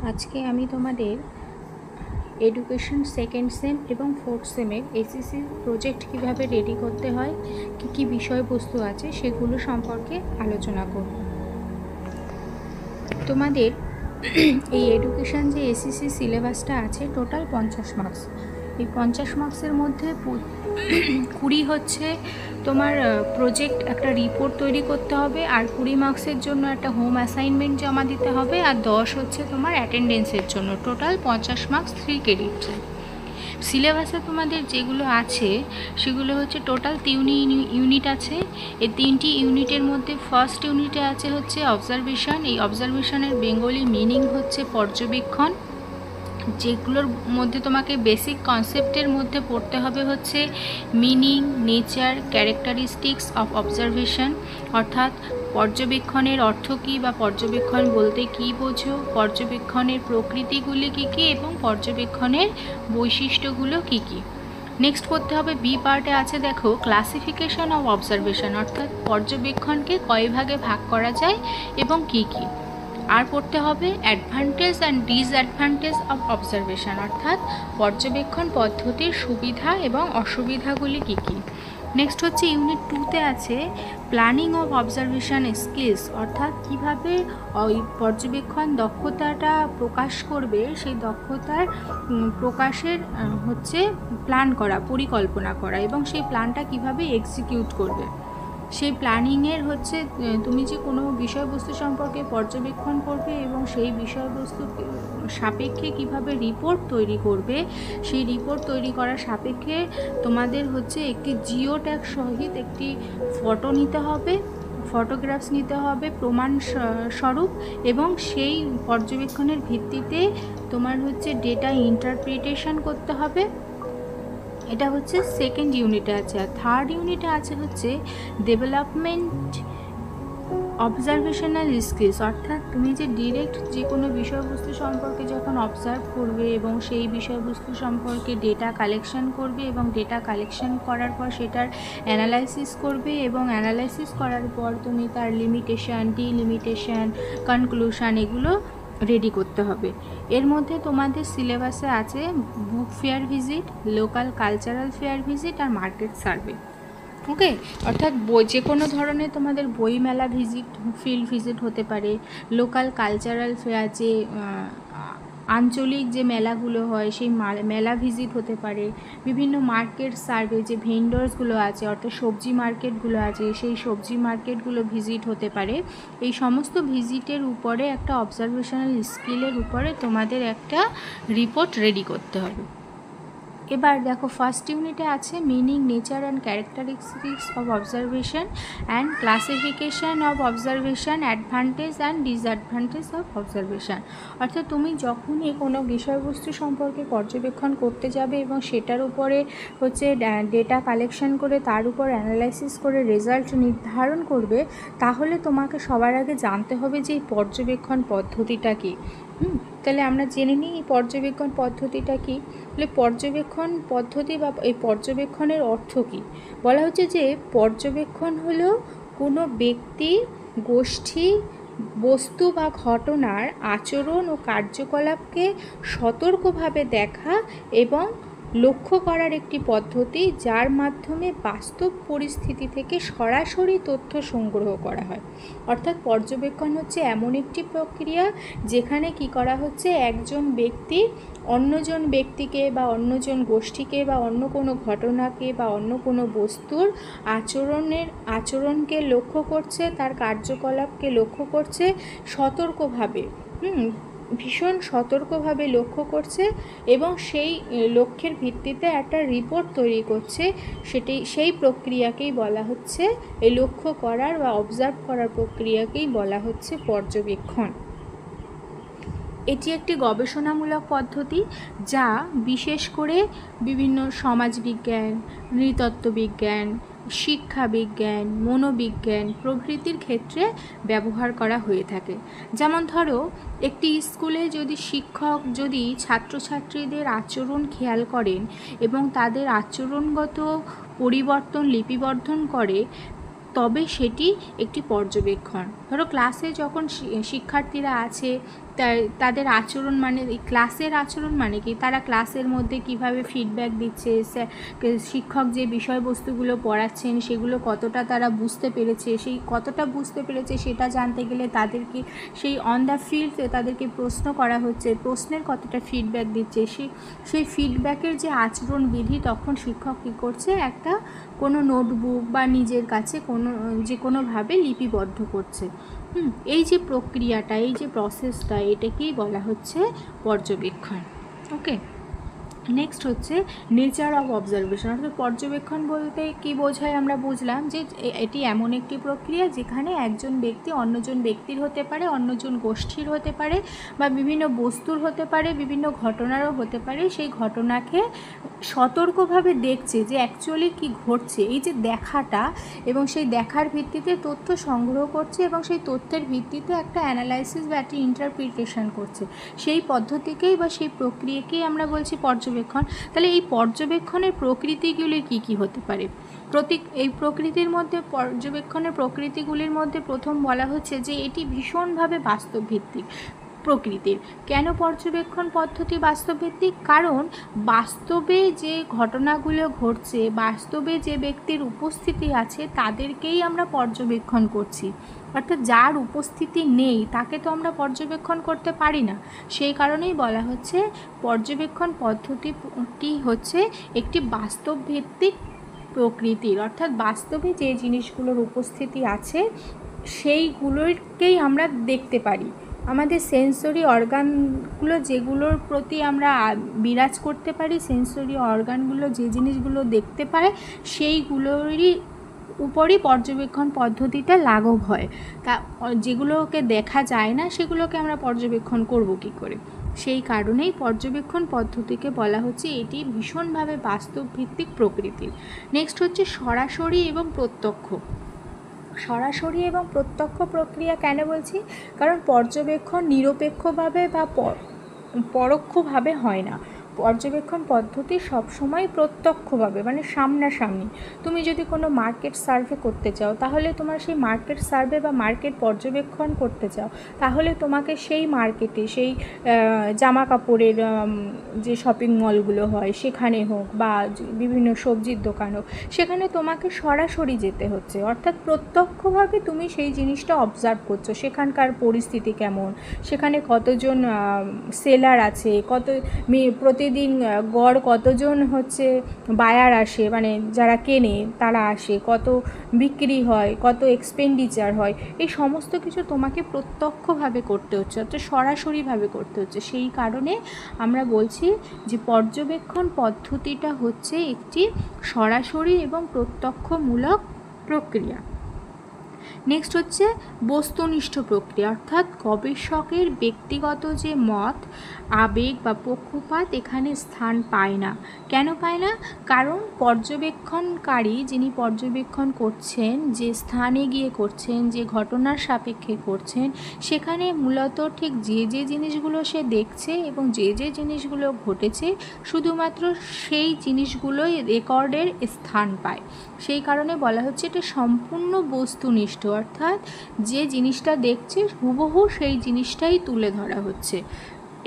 আজকে আমি তোমাদের এডুকেশন সেকেন্ড সেম এবং ফোর্থ সেমের এসএসসি প্রজেক্ট কিভাবে রেডি করতে হয়, কী কী বিষয়বস্তু আছে সেগুলো সম্পর্কে আলোচনা করব। তোমাদের এই এডুকেশন যে এসএসসি সিলেবাসটা আছে টোটাল 50 মার্কস। এই 50 মার্কসের মধ্যে 20 হচ্ছে তোমার প্রজেক্ট, একটা রিপোর্ট তৈরি করতে হবে, আর 20 মার্কসের জন্য একটা হোম অ্যাসাইনমেন্ট জমা দিতে হবে, আর 10 হচ্ছে তোমার অ্যাটেন্ডেন্সের জন্য। Total 50 marks 3 credit. সিলেবাসে তোমাদের যেগুলো আছে সেগুলো হচ্ছে টোটাল 3 ইউনিট আছে। এই 3টি ইউনিটের মধ্যে ফার্স্ট ইউনিটে আছে হচ্ছে অবজারভেশন। এই অবজারভেশনের বেঙ্গলি মিনিং হচ্ছে পর্যবেক্ষণ। যেগুলোর মধ্যে তোমাকে বেসিক কনসেপ্টের মধ্যে পড়তে হবে হচ্ছে meaning, nature, characteristics of observation, অর্থাৎ পর্যবেক্ষণের অর্থ কী বা পর্যবেক্ষণ বলতে কী বোঝো, পর্যবেক্ষণের প্রকৃতিগুলি কী কী এবং পর্যবেক্ষণের বৈশিষ্ট্যগুলো কী কী। নেক্সট করতে হবে বি পার্টে আছে দেখো ক্লাসিফিকেশন অফ অবজারভেশন, অর্থাৎ পর্যবেক্ষণকে কয় ভাগে ভাগ করা যায় এবং কী কী। আর পড়তে হবে advantage and disadvantage of observation, অর্থাৎ পর্যবেক্ষণ পদ্ধতির সুবিধা এবং অসুবিধাগুলি কী কী। নেক্সট হচ্ছে ইউনিট 2তে আছে প্ল্যানিং অফ অবজারভেশন স্কিলস, অর্থাৎ কীভাবে ওই পর্যবেক্ষণ দক্ষতাটা প্রকাশ করবে, সেই দক্ষতার প্রকাশের হচ্ছে প্ল্যান করা, পরিকল্পনা করা, এবং সেই প্ল্যানটা কীভাবে এক্সিকিউট করবে। সেই প্ল্যানিংয়ের হচ্ছে তুমি যে কোনো বিষয়বস্তু সম্পর্কে পর্যবেক্ষণ করবে এবং সেই বিষয়বস্তু সাপেক্ষে কিভাবে রিপোর্ট তৈরি করবে, সেই রিপোর্ট তৈরি করার সাপেক্ষে তোমাদের হচ্ছে একটি জিও ট্যাগ সহিত একটি ফটো নিতে হবে, ফটোগ্রাফস নিতে হবে প্রমাণ স্বরূপ, এবং সেই পর্যবেক্ষণের ভিত্তিতে তোমার হচ্ছে ডেটা ইন্টারপ্রিটেশন করতে হবে। এটা হচ্ছে সেকেন্ড ইউনিটে আছে। আর থার্ড ইউনিটে আছে হচ্ছে ডেভেলপমেন্ট অবজারভেশনাল স্কিলস, অর্থাৎ তুমি যে ডিরেক্ট যে কোনো বিষয়বস্তু সম্পর্কে যখন অবজার্ভ করবে এবং সেই বিষয়বস্তু সম্পর্কে ডেটা কালেকশন করবে এবং ডেটা কালেকশন করার পর সেটার অ্যানালাইসিস করবে এবং অ্যানালাইসিস করার পর তুমি তার লিমিটেশন, ডিলিমিটেশন, কনক্লুশন এগুলো রেডি করতে হবে। এর মধ্যে তোমাদের সিলেবাসে আছে book fair visit, local cultural fair visit আর মার্কেট সার্ভে। ওকে, অর্থাৎ যে কোনো ধরনের তোমাদের বই মেলা ভিজিট, ফিল্ড ভিজিট হতে পারে, লোকাল কালচারাল ফেয়ার যে আঞ্চলিক যে মেলাগুলো হয় সেই মেলা ভিজিট হতে পারে, বিভিন্ন মার্কেট সার্ভে যে ভেন্ডার্সগুলো আছে অর্থাৎ সবজি মার্কেটগুলো আছে সেই সবজি মার্কেটগুলো ভিজিট হতে পারে। এই সমস্ত ভিজিটের উপরে একটা অবজারভেশনাল স্কিলের উপরে তোমাদের একটা রিপোর্ট রেডি করতে হবে। এবার দেখো ফার্স্ট ইউনিটে আছে meaning, nature and characteristics of observation and classification of observation, advantage and disadvantage of observation, অর্থাৎ তুমি যখনই কোনো বিষয়বস্তু সম্পর্কে পর্যবেক্ষণ করতে যাবে এবং সেটার উপরে হচ্ছে ডেটা কালেকশন করে তার উপর অ্যানালাইসিস করে রেজাল্ট নির্ধারণ করবে, তাহলে তোমাকে সবার আগে জানতে হবে যে এই পর্যবেক্ষণ পদ্ধতিটা কী। তাহলে আমরা জেনে নিই এই পর্যবেক্ষণ পদ্ধতিটা কী। তাহলে পর্যবেক্ষণ পদ্ধতি বা এই পর্যবেক্ষণের অর্থ কী। বলা হচ্ছে যে পর্যবেক্ষণ হলো কোনো ব্যক্তি, গোষ্ঠী, বস্তু বা ঘটনার আচরণ ও কার্যকলাপকে সতর্কভাবে দেখা এবং লক্ষ্য করার একটি পদ্ধতি, যার মাধ্যমে বাস্তব পরিস্থিতি থেকে সরাসরি তথ্য সংগ্রহ করা হয়। অর্থাৎ পর্যবেক্ষণ হচ্ছে এমন একটি প্রক্রিয়া যেখানে কি করা হচ্ছে, একজন ব্যক্তি অন্যজন ব্যক্তিকে বা অন্যজন গোষ্ঠীকে বা অন্য কোনো ঘটনাকে বা অন্য কোনো বস্তুর আচরণকে লক্ষ্য করছে, তার কার্যকলাপকে লক্ষ্য করছে সতর্কভাবে, ভীষণ সতর্কভাবে লক্ষ্য করছে এবং সেই লক্ষ্যের ভিত্তিতে একটা রিপোর্ট তৈরি করছে। সেই প্রক্রিয়াকেই বলা হচ্ছে, এই লক্ষ্য করার বা অবজার্ভ করার প্রক্রিয়াকেই বলা হচ্ছে পর্যবেক্ষণ। এটি একটি গবেষণামূলক পদ্ধতি যা বিশেষ করে বিভিন্ন সমাজবিজ্ঞান, নৃতত্ত্ববিজ্ঞান, শিক্ষাবিজ্ঞান, মনোবিজ্ঞান প্রভৃতির ক্ষেত্রে ব্যবহার করা হয়ে থাকে। যেমন ধরো একটি স্কুলে যদি শিক্ষক যদি ছাত্রছাত্রীদের আচরণ খেয়াল করেন এবং তাদের আচরণগত পরিবর্তন লিপিবদ্ধ করে, তবে সেটি একটি পর্যবেক্ষণ। ধরো ক্লাসে যখন শিক্ষার্থীরা আছে তাদের আচরণ মানে ক্লাসের আচরণ মানে কি, তারা ক্লাসের মধ্যে কিভাবে ফিডব্যাক দিচ্ছে, শিক্ষক যে বিষয়বস্তুগুলো পড়াচ্ছেন সেগুলো কতটা তারা বুঝতে পেরেছে, সেই কতটা বুঝতে পেরেছে সেটা জানতে গেলে তাদেরকে সেই অন দ্য ফিল্ড তাদেরকে প্রশ্ন করা হচ্ছে, প্রশ্নের কতটা ফিডব্যাক দিচ্ছে, সেই ফিডব্যাকের যে আচরণবিধি তখন শিক্ষক কী করছে, একটা কোনো নোটবুক বা নিজের কাছে যে কোনোভাবে লিপিবদ্ধ করছে। এই যে প্রক্রিয়াটা, এই যে প্রসেসটা, এটাকেই বলা হচ্ছে পর্যবেক্ষণ। ওকে, নেক্সট হচ্ছে নেচার অফ অবজারভেশন। অর্থাৎ পর্যবেক্ষণ বলতে কি বোঝায় আমরা বুঝলাম যে এটি এমন একটি প্রক্রিয়া যেখানে একজন ব্যক্তি অন্যজন ব্যক্তির হতে পারে, অন্যজন গোষ্ঠীর হতে পারে, বা বিভিন্ন বস্তুর হতে পারে, বিভিন্ন ঘটনারও হতে পারে, সেই ঘটনাকে সতর্কভাবে দেখছে যে অ্যাকচুয়ালি কি ঘটছে, এই যে দেখাটা, এবং সেই দেখার ভিত্তিতে তথ্য সংগ্রহ করছে এবং সেই তথ্যের ভিত্তিতে একটা অ্যানালাইসিস বা একটা ইন্টারপ্রিটেশন করছে, সেই পদ্ধতিকেই বা সেই প্রক্রিয়াকেই আমরা বলছি পর্যবেক্ষণ। তাহলে এই পর্যবেক্ষণের প্রকৃতিগুলি কি কি হতে পারে? এই প্রকৃতির মধ্যে, পর্যবেক্ষণের প্রকৃতিগুলির মধ্যে প্রথম বলা হচ্ছে যে এটি ভীষণভাবে বাস্তবভিত্তিক প্রকৃতির। কেন পর্যবেক্ষণ পদ্ধতি বাস্তবভিত্তিক? কারণ বাস্তবে যে ঘটনাগুলো ঘটছে, বাস্তবে যে ব্যক্তির উপস্থিতি আছে তাদেরকেই আমরা পর্যবেক্ষণ করছি। অর্থাৎ যার উপস্থিতি নেই তাকে তো আমরা পর্যবেক্ষণ করতে পারি না। সেই কারণেই বলা হচ্ছে পর্যবেক্ষণ পদ্ধতিটি হচ্ছে একটি বাস্তবভিত্তিক প্রকৃতির। অর্থাৎ বাস্তবে যে জিনিসগুলোর উপস্থিতি আছে সেইগুলোকেই আমরা দেখতে পারি। আমাদের সেন্সরি অর্গানগুলো যেগুলোর প্রতি আমরা বিরাজ করতে পারি, সেন্সরি অর্গানগুলো যে জিনিসগুলো দেখতে পায় সেইগুলোরই উপরই পর্যবেক্ষণ পদ্ধতিটা লাঘব হয়। তা যেগুলোকে দেখা যায় না সেগুলোকে আমরা পর্যবেক্ষণ করব কী করে? সেই কারণেই পর্যবেক্ষণ পদ্ধতিকে বলা হচ্ছে এটি ভীষণভাবে বাস্তবভিত্তিক প্রকৃতির। নেক্সট হচ্ছে সরাসরি এবং প্রত্যক্ষ। সরাসরি এবং প্রত্যক্ষ প্রক্রিয়া কেন বলছি? কারণ পর্যবেক্ষণ নিরপেক্ষভাবে বা পরোক্ষভাবে হয় না। পর্যবেক্ষণ পদ্ধতি সবসময় প্রত্যক্ষভাবে, মানে সামনাসামনি। তুমি যদি কোনো মার্কেট সার্ভে করতে চাও, তাহলে তোমার সেই মার্কেট সার্ভে বা মার্কেট পর্যবেক্ষণ করতে চাও, তাহলে তোমাকে সেই মার্কেটে, সেই জামা কাপড়ের যে শপিং মলগুলো হয় সেখানে হোক, বা বিভিন্ন সবজির দোকান হোক, সেখানে তোমাকে সরাসরি যেতে হচ্ছে। অর্থাৎ প্রত্যক্ষভাবে তুমি সেই জিনিসটা অবজার্ভ করছো, সেখানকার পরিস্থিতি কেমন, সেখানে কতজন সেলার আছে, প্রতিদিন গড় কতজন হচ্ছে বায়ার আসে, মানে যারা কেনে তারা আসে, কত বিক্রি হয়, কত এক্সপেন্ডিচার হয়, এই সমস্ত কিছু তোমাকে প্রত্যক্ষভাবে করতে হচ্ছে, অর্থাৎ সরাসরিভাবে করতে হচ্ছে। সেই কারণে আমরা বলছি যে পর্যবেক্ষণ পদ্ধতিটা হচ্ছে একটি সরাসরি এবং প্রত্যক্ষমূলক প্রক্রিয়া। নেক্সট হচ্ছে বস্তুনিষ্ঠ প্রক্রিয়া। অর্থাৎ গবেষকের ব্যক্তিগত যে মত, আবেগ বা পক্ষপাত এখানে স্থান পায় না। কেন পায় না? কারণ পর্যবেক্ষণকারী যিনি পর্যবেক্ষণ করছেন, যে স্থানে গিয়ে করছেন, যে ঘটনার সাপেক্ষে করছেন, সেখানে মূলত ঠিক যে যে জিনিসগুলো সে দেখছে এবং যে যে জিনিসগুলো ঘটেছে শুধুমাত্র সেই জিনিসগুলোই রেকর্ডের স্থান পায়। সেই কারণে বলা হচ্ছে এটা সম্পূর্ণ বস্তুনিষ্ঠ। অর্থাৎ যে জিনিসটা দেখছে হুবহু সেই জিনিসটাই তুলে ধরা হচ্ছে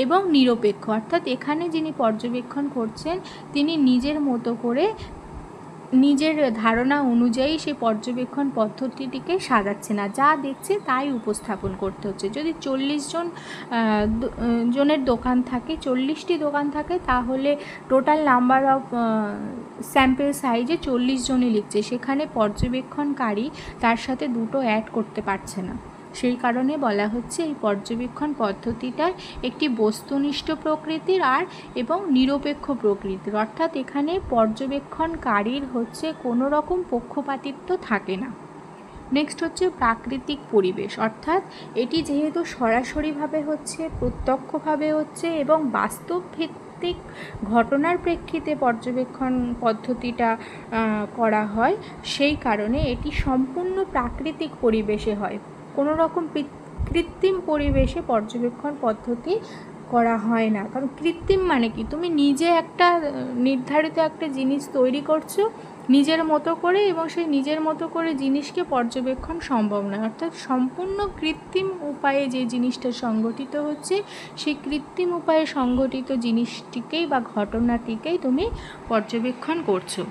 এবং নিরপেক্ষ। অর্থাৎ এখানে যিনি পর্যবেক্ষণ করছেন তিনি নিজের মতো করে নিজের ধারণা অনুযায়ী সেই পর্যবেক্ষণ পদ্ধতিটিকে সাজাচ্ছে না, যা দেখছে তাই উপস্থাপন করতে হচ্ছে। যদি 40 জনের দোকান থাকে, 40টি দোকান থাকে, তাহলে টোটাল নাম্বার অফ স্যাম্পল সাইজে 40 জনই লিখছে, সেখানে পর্যবেক্ষণকারী তার সাথে দুটো অ্যাড করতে পারছে না। সেই কারণে বলা হচ্ছে এই পর্যবেক্ষণ পদ্ধতিটা একটি বস্তুনিষ্ঠ প্রকৃতির এবং নিরপেক্ষ প্রকৃতির। অর্থাৎ এখানে পর্যবেক্ষণকারীর হচ্ছে কোনো রকম পক্ষপাতিত্ব থাকে না। নেক্সট হচ্ছে প্রাকৃতিক পরিবেশ। অর্থাৎ এটি যেহেতু সরাসরিভাবে হচ্ছে, প্রত্যক্ষভাবে হচ্ছে এবং বাস্তবভিত্তিক ঘটনার প্রেক্ষিতে পর্যবেক্ষণ পদ্ধতিটা করা হয়, সেই কারণে এটি সম্পূর্ণ প্রাকৃতিক পরিবেশে হয়। কোনো রকম কৃত্রিম পরিবেশে পর্যবেক্ষণ পদ্ধতি করা হয় না। কারণ কৃত্রিম মানে কি, তুমি নিজে একটা নির্ধারিত একটা জিনিস তৈরি করছো নিজের মতো করে, এবং সেই নিজের মতো করে জিনিসকে পর্যবেক্ষণ সম্ভব নয়। অর্থাৎ সম্পূর্ণ কৃত্রিম উপায়ে যে জিনিসটা সংগঠিত হচ্ছে, সেই কৃত্রিম উপায়ে সংগঠিত জিনিসটিকেই বা ঘটনাটিকেই তুমি পর্যবেক্ষণ করছো।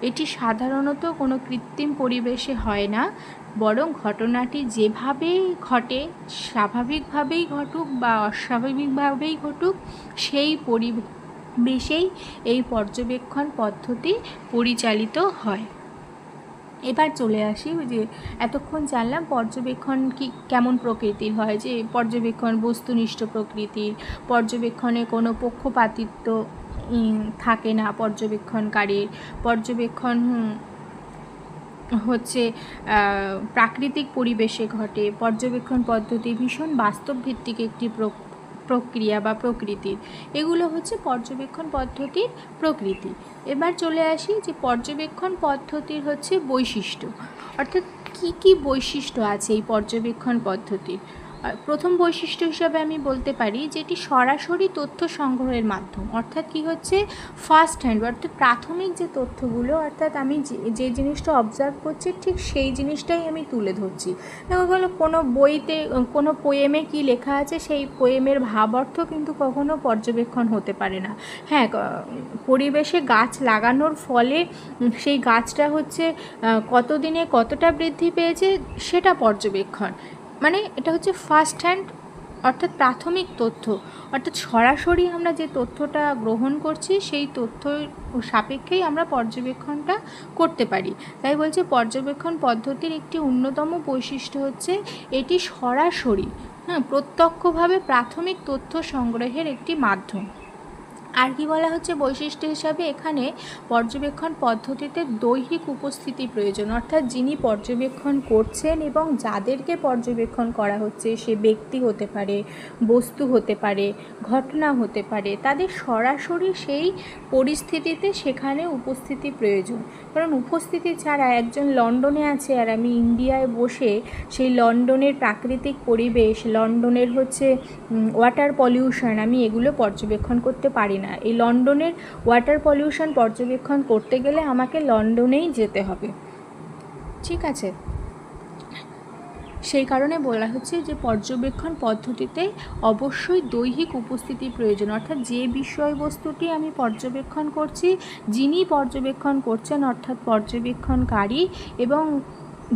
এটি সাধারণত কোনো কৃত্রিম পরিবেশে হয় না, বরং ঘটনাটি যেভাবেই ঘটে, স্বাভাবিকভাবেই ঘটুক বা অস্বাভাবিকভাবেই ঘটুক, সেই পরিবেশেই এই পর্যবেক্ষণ পদ্ধতি পরিচালিত হয়। এবার চলে আসি যে এতক্ষণ জানলাম পর্যবেক্ষণ কি কেমন প্রকৃতির হয়, যে পর্যবেক্ষণ বস্তুনিষ্ঠ প্রকৃতির, পর্যবেক্ষণে কোনো পক্ষপাতিত্ব থাকে না পর্যবেক্ষণকারীর, পর্যবেক্ষণ হচ্ছে প্রাকৃতিক পরিবেশে ঘটে, পর্যবেক্ষণ পদ্ধতি ভীষণ বাস্তবভিত্তিক একটি প্রক্রিয়া বা প্রকৃতির। এগুলো হচ্ছে পর্যবেক্ষণ পদ্ধতির প্রকৃতি। এবার চলে আসি যে পর্যবেক্ষণ পদ্ধতির হচ্ছে বৈশিষ্ট্য, অর্থাৎ কি কি বৈশিষ্ট্য আছে এই পর্যবেক্ষণ পদ্ধতির। প্রথম বৈশিষ্ট্য হিসাবে আমি বলতে পারি যে এটি সরাসরি তথ্য সংগ্রহের মাধ্যম। অর্থাৎ কি হচ্ছে, ফার্স্ট হ্যান্ড, অর্থাৎ প্রাথমিক যে তথ্যগুলো, অর্থাৎ আমি যে জিনিসটা অবজার্ভ করছি ঠিক সেই জিনিসটাই আমি তুলে ধরছি। দেখা গেলো কোনো বইতে কোনো পোয়েমে কি লেখা আছে, সেই পোয়েমের ভাব অর্থ কিন্তু কখনো পর্যবেক্ষণ হতে পারে না। হ্যাঁ, পরিবেশে গাছ লাগানোর ফলে সেই গাছটা হচ্ছে কতদিনে কতটা বৃদ্ধি পেয়েছে, সেটা পর্যবেক্ষণ। মানে এটা হচ্ছে ফার্স্ট হ্যান্ড, অর্থাৎ প্রাথমিক তথ্য, অর্থাৎ সরাসরি আমরা যে তথ্যটা গ্রহণ করছি সেই তথ্য সাপেক্ষেই আমরা পর্যবেক্ষণটা করতে পারি। তাই বলছে পর্যবেক্ষণ পদ্ধতির একটি অন্যতম বৈশিষ্ট্য হচ্ছে এটি সরাসরি, প্রত্যক্ষভাবে প্রাথমিক তথ্য সংগ্রহের একটি মাধ্যম। আর কি বলা হচ্ছে বৈশিষ্ট্য হিসাবে, এখানে পর্যবেক্ষণ পদ্ধতিতে দৈহিক উপস্থিতি প্রয়োজন। অর্থাৎ যিনি পর্যবেক্ষণ করছেন এবং যাদেরকে পর্যবেক্ষণ করা হচ্ছে, সে ব্যক্তি হতে পারে, বস্তু হতে পারে, ঘটনা হতে পারে, তাদের সরাসরি সেই পরিস্থিতিতে সেখানে উপস্থিতি প্রয়োজন। কারণ উপস্থিতি ছাড়া একজন লন্ডনে আছে আর আমি ইন্ডিয়ায় বসে সেই লন্ডনের প্রাকৃতিক পরিবেশ, লন্ডনের হচ্ছে ওয়াটার পলিউশন, আমি এগুলো পর্যবেক্ষণ করতে পারি না। এই লন্ডনের ওয়াটার পলিউশন পর্যবেক্ষণ করতে গেলে আমাকে লন্ডনেই যেতে হবে, ঠিক আছে। সেই কারণে বলা হচ্ছে যে পর্যবেক্ষণ পদ্ধতিতে অবশ্যই দৈহিক উপস্থিতি প্রয়োজন। অর্থাৎ যে বিষয়বস্তুটি আমি পর্যবেক্ষণ করছি, যিনি পর্যবেক্ষণ করছেন অর্থাৎ পর্যবেক্ষণকারী এবং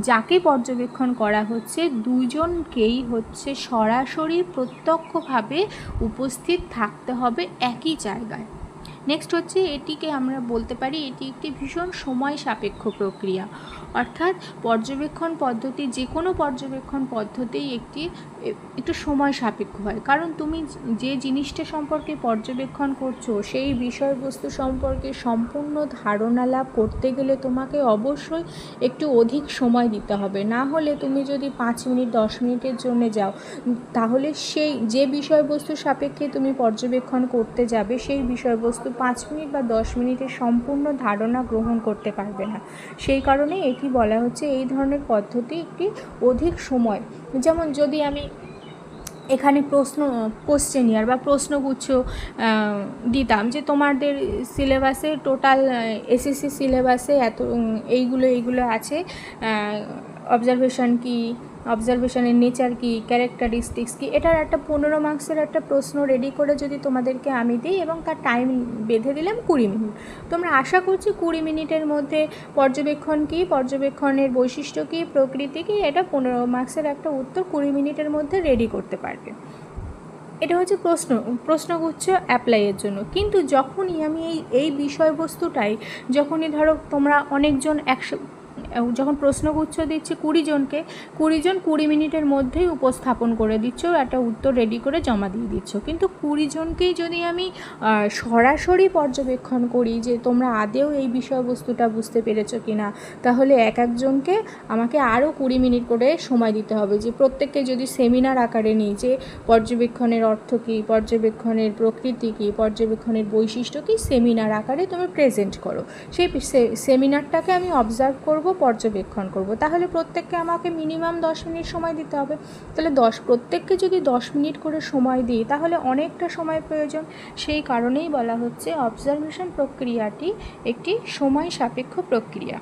যাকে পর্যবেক্ষণ করা হচ্ছে, দুজনকেই হচ্ছে সরাসরি প্রত্যক্ষভাবে উপস্থিত থাকতে হবে একই জায়গায়। নেক্সট হচ্ছে এটিকে আমরা বলতে পারি এটি একটি ভীষণ সময় সাপেক্ষ প্রক্রিয়া। অর্থাৎ পর্যবেক্ষণ পদ্ধতি, যে কোনো পর্যবেক্ষণ পদ্ধতিই একটু সময় সাপেক্ষ হয়। কারণ তুমি যে জিনিসটা সম্পর্কে পর্যবেক্ষণ করছো সেই বিষয়বস্তু সম্পর্কে সম্পূর্ণ ধারণা লাভ করতে গেলে তোমাকে অবশ্যই একটু অধিক সময় দিতে হবে। না হলে তুমি যদি 5 মিনিট 10 মিনিটের জন্য যাও, তাহলে সেই যে বিষয়বস্তু সাপেক্ষে তুমি পর্যবেক্ষণ করতে যাবে সেই বিষয়বস্তু 5 মিনিট বা 10 মিনিটের সম্পূর্ণ ধারণা গ্রহণ করতে পারবে না। সেই কারণে এটি বলা হচ্ছে এই ধরনের পদ্ধতি একটি অধিক সময়। যেমন যদি আমি এখানে কোশ্চেনিয়ার বা প্রশ্নগুচ্ছ দিতাম যে তোমাদের সিলেবাসে টোটাল এসএসসি সিলেবাসে এইগুলো আছে, অবজারভেশন কি, অবজারভেশনের নেচার কি, ক্যারেক্টারিস্টিক্স কি, এটার একটা 15 মার্কসের একটা প্রশ্ন রেডি করে যদি তোমাদেরকে আমি দিই এবং তার টাইম বেঁধে দিলাম 20 মিনিট, তোমরা আশা করছি 20 মিনিটের মধ্যে পর্যবেক্ষণ কি, পর্যবেক্ষণের বৈশিষ্ট্য কি, প্রকৃতি কি, এটা 15 মার্কসের একটা উত্তর 20 মিনিটের মধ্যে রেডি করতে পারবে। এটা হচ্ছে প্রশ্নগুচ্ছ অ্যাপ্লাইয়ের জন্য। কিন্তু যখনই আমি এই বিষয়বস্তুটাই, যখনই ধরো তোমরা অনেকজন যখন প্রশ্নগুচ্ছ দিচ্ছি 20 জনকে, 20 জন 20 মিনিটের মধ্যেই উপস্থাপন করে দিচ্ছ, একটা উত্তর রেডি করে জমা দিয়ে দিচ্ছ। কিন্তু 20 জনকেই যদি আমি সরাসরি পর্যবেক্ষণ করি যে তোমরা আদেও এই বিষয়বস্তুটা বুঝতে পেরেছো কি না, তাহলে এক একজনকে আমাকে আরও 20 মিনিট করে সময় দিতে হবে। যে প্রত্যেককে যদি সেমিনার আকারে নিই যে পর্যবেক্ষণের অর্থ কী, পর্যবেক্ষণের প্রকৃতি কী, পর্যবেক্ষণের বৈশিষ্ট্য কী, সেমিনার আকারে তুমি প্রেজেন্ট করো। সেই সেমিনারটাকে আমি অবজার্ভ করব, পর্যবেক্ষণ করব, তাহলে প্রত্যেককে আমাকে মিনিমাম 10 মিনিট সময় দিতে হবে। তাহলে প্রত্যেককে যদি 10 মিনিট করে সময় দিই তাহলে অনেকটা সময় প্রয়োজন। সেই কারণেই বলা হচ্ছে অবজারভেশন প্রক্রিয়াটি একটি সময় সাপেক্ষ প্রক্রিয়া।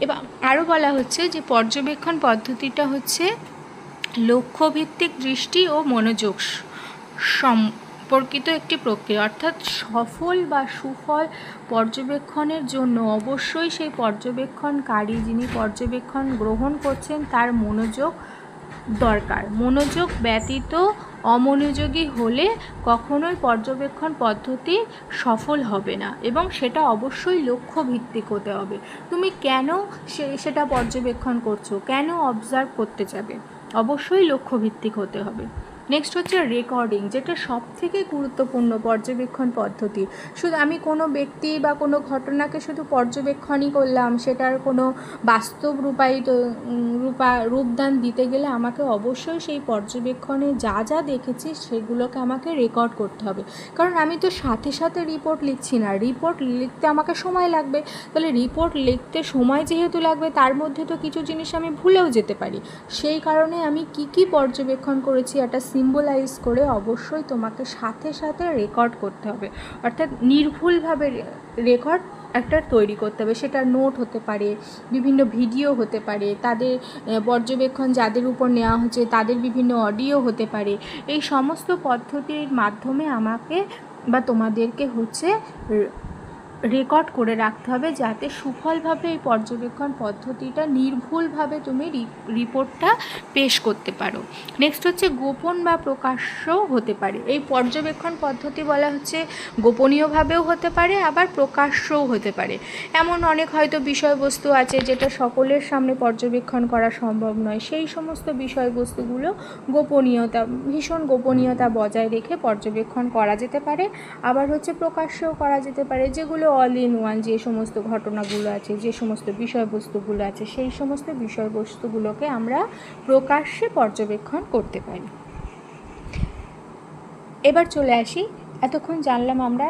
এবং আরও বলা হচ্ছে যে পর্যবেক্ষণ পদ্ধতিটা হচ্ছে লক্ষ্যভিত্তিক দৃষ্টি ও মনোযোগ সম্পর্কিত একটি প্রক্রিয়া। অর্থাৎ সফল বা সুফল পর্যবেক্ষণের জন্য অবশ্যই সেই পর্যবেক্ষণকারী, যিনি পর্যবেক্ষণ গ্রহণ করছেন, তার মনোযোগ দরকার। মনোযোগ ব্যতীত অমনোযোগী হলে কখনোই পর্যবেক্ষণ পদ্ধতি সফল হবে না, এবং সেটা অবশ্যই লক্ষ্যভিত্তিক হতে হবে। তুমি কেন সেটা পর্যবেক্ষণ করছো, কেন অবজার্ভ করতে যাবে, অবশ্যই লক্ষ্যভিত্তিক হতে হবে। নেক্সট হচ্ছে রেকর্ডিং, যেটা সব থেকে গুরুত্বপূর্ণ পর্যবেক্ষণ পদ্ধতি। শুধু আমি কোনো ব্যক্তি বা কোনো ঘটনাকে শুধু পর্যবেক্ষণই করলাম, সেটার কোনো বাস্তব রূপদান দিতে গেলে আমাকে অবশ্যই সেই পর্যবেক্ষণে যা যা দেখেছি সেগুলোকে আমাকে রেকর্ড করতে হবে। কারণ আমি তো সাথে সাথে রিপোর্ট লিখছি না, রিপোর্ট লিখতে আমাকে সময় লাগবে। তাহলে রিপোর্ট লিখতে সময় যেহেতু লাগবে, তার মধ্যে তো কিছু জিনিস আমি ভুলেও যেতে পারি। সেই কারণে আমি কি পর্যবেক্ষণ করেছি এটা সিম্বলাইজ করে অবশ্যই তোমাকে সাথে সাথে রেকর্ড করতে হবে। অর্থাৎ নির্ভুলভাবে রেকর্ড একটা তৈরি করতে হবে। সেটা নোট হতে পারে, বিভিন্ন ভিডিও হতে পারে, তাদের পর্যবেক্ষণ যাদের উপর নেওয়া হচ্ছে তাদের বিভিন্ন অডিও হতে পারে। এই সমস্ত পদ্ধতির মাধ্যমে আমাকে বা তোমাদেরকে হচ্ছে রেকর্ড করে রাখতে হবে, যাতে সুফলভাবে এই পর্যবেক্ষণ পদ্ধতিটা নির্ভুলভাবে তুমি রিপোর্টটা পেশ করতে পারো। নেক্সট হচ্ছে গোপন বা প্রকাশ্য হতে পারে। এই পর্যবেক্ষণ পদ্ধতি বলা হচ্ছে গোপনীয়ভাবেও হতে পারে, আবার প্রকাশ্যও হতে পারে। এমন অনেক হয়তো বিষয়বস্তু আছে যেটা সকলের সামনে পর্যবেক্ষণ করা সম্ভব নয়, সেই সমস্ত বিষয়বস্তুগুলো ভীষণ গোপনীয়তা বজায় রেখে পর্যবেক্ষণ করা যেতে পারে। আবার হচ্ছে প্রকাশ্যও করা যেতে পারে, যেগুলো অল ইন ওয়ান, যে সমস্ত ঘটনাগুলো আছে, যে সমস্ত বিষয়বস্তুগুলো আছে, সেই সমস্ত বিষয়বস্তুগুলোকে আমরা প্রকাশ্যে পর্যবেক্ষণ করতে পারি। এবার চলে আসি, এতক্ষণ জানলাম আমরা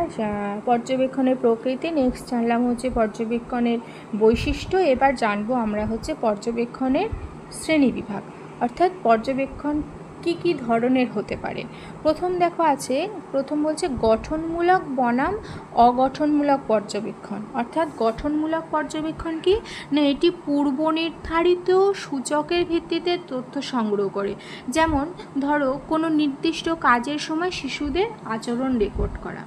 পর্যবেক্ষণের প্রকৃতি, নেক্সট জানলাম হচ্ছে পর্যবেক্ষণের বৈশিষ্ট্য। এবার জানবো আমরা হচ্ছে পর্যবেক্ষণের শ্রেণীবিভাগ, অর্থাৎ পর্যবেক্ষণ কি ধরনের হতে পারে। প্রথম বলছে গঠনমূলক বনাম অগঠনমূলক পর্যবেক্ষণ। অর্থাৎ গঠনমূলক পর্যবেক্ষণ কি না, এটি পূর্ব নির্ধারিত সূচকের ভিত্তিতে তথ্য সংগ্রহ করে। যেমন ধরো কোনো নির্দিষ্ট কাজের সময় শিশুদের আচরণ রেকর্ড করা,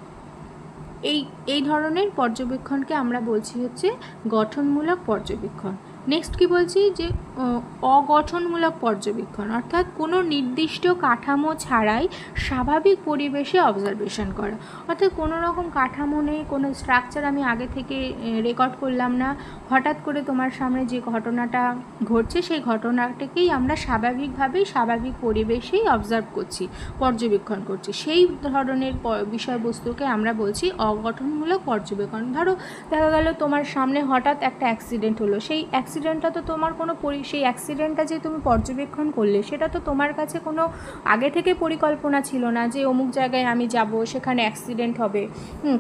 এই ধরনের পর্যবেক্ষণকে আমরা বলছি হচ্ছে গঠনমূলক পর্যবেক্ষণ। নেক্সট কি বলছি, যে অগঠনমূলক পর্যবেক্ষণ, অর্থাৎ কোনো নির্দিষ্ট কাঠামো ছাড়াই স্বাভাবিক পরিবেশে অবজারভেশন করা। অর্থাৎ কোনো রকম কাঠামো নেই, কোনো স্ট্রাকচার আমি আগে থেকে রেকর্ড করলাম না, হঠাৎ করে তোমার সামনে যে ঘটনাটা ঘটছে সেই ঘটনাটাকেই আমরা স্বাভাবিক পরিবেশেই অবজার্ভ করছি, পর্যবেক্ষণ করছি। সেই ধরনের বিষয়বস্তুকে আমরা বলছি অগঠনমূলক পর্যবেক্ষণ। ধরো দেখা গেল তোমার সামনে হঠাৎ একটা অ্যাক্সিডেন্ট হলো, সেই অ্যাক্সিডেন্টটা তো তোমার সেই অ্যাক্সিডেন্টটা যে তুমি পর্যবেক্ষণ করলে, সেটা তো তোমার কাছে কোনো আগে থেকে পরিকল্পনা ছিল না যে অমুক জায়গায় আমি যাব, সেখানে অ্যাক্সিডেন্ট হবে,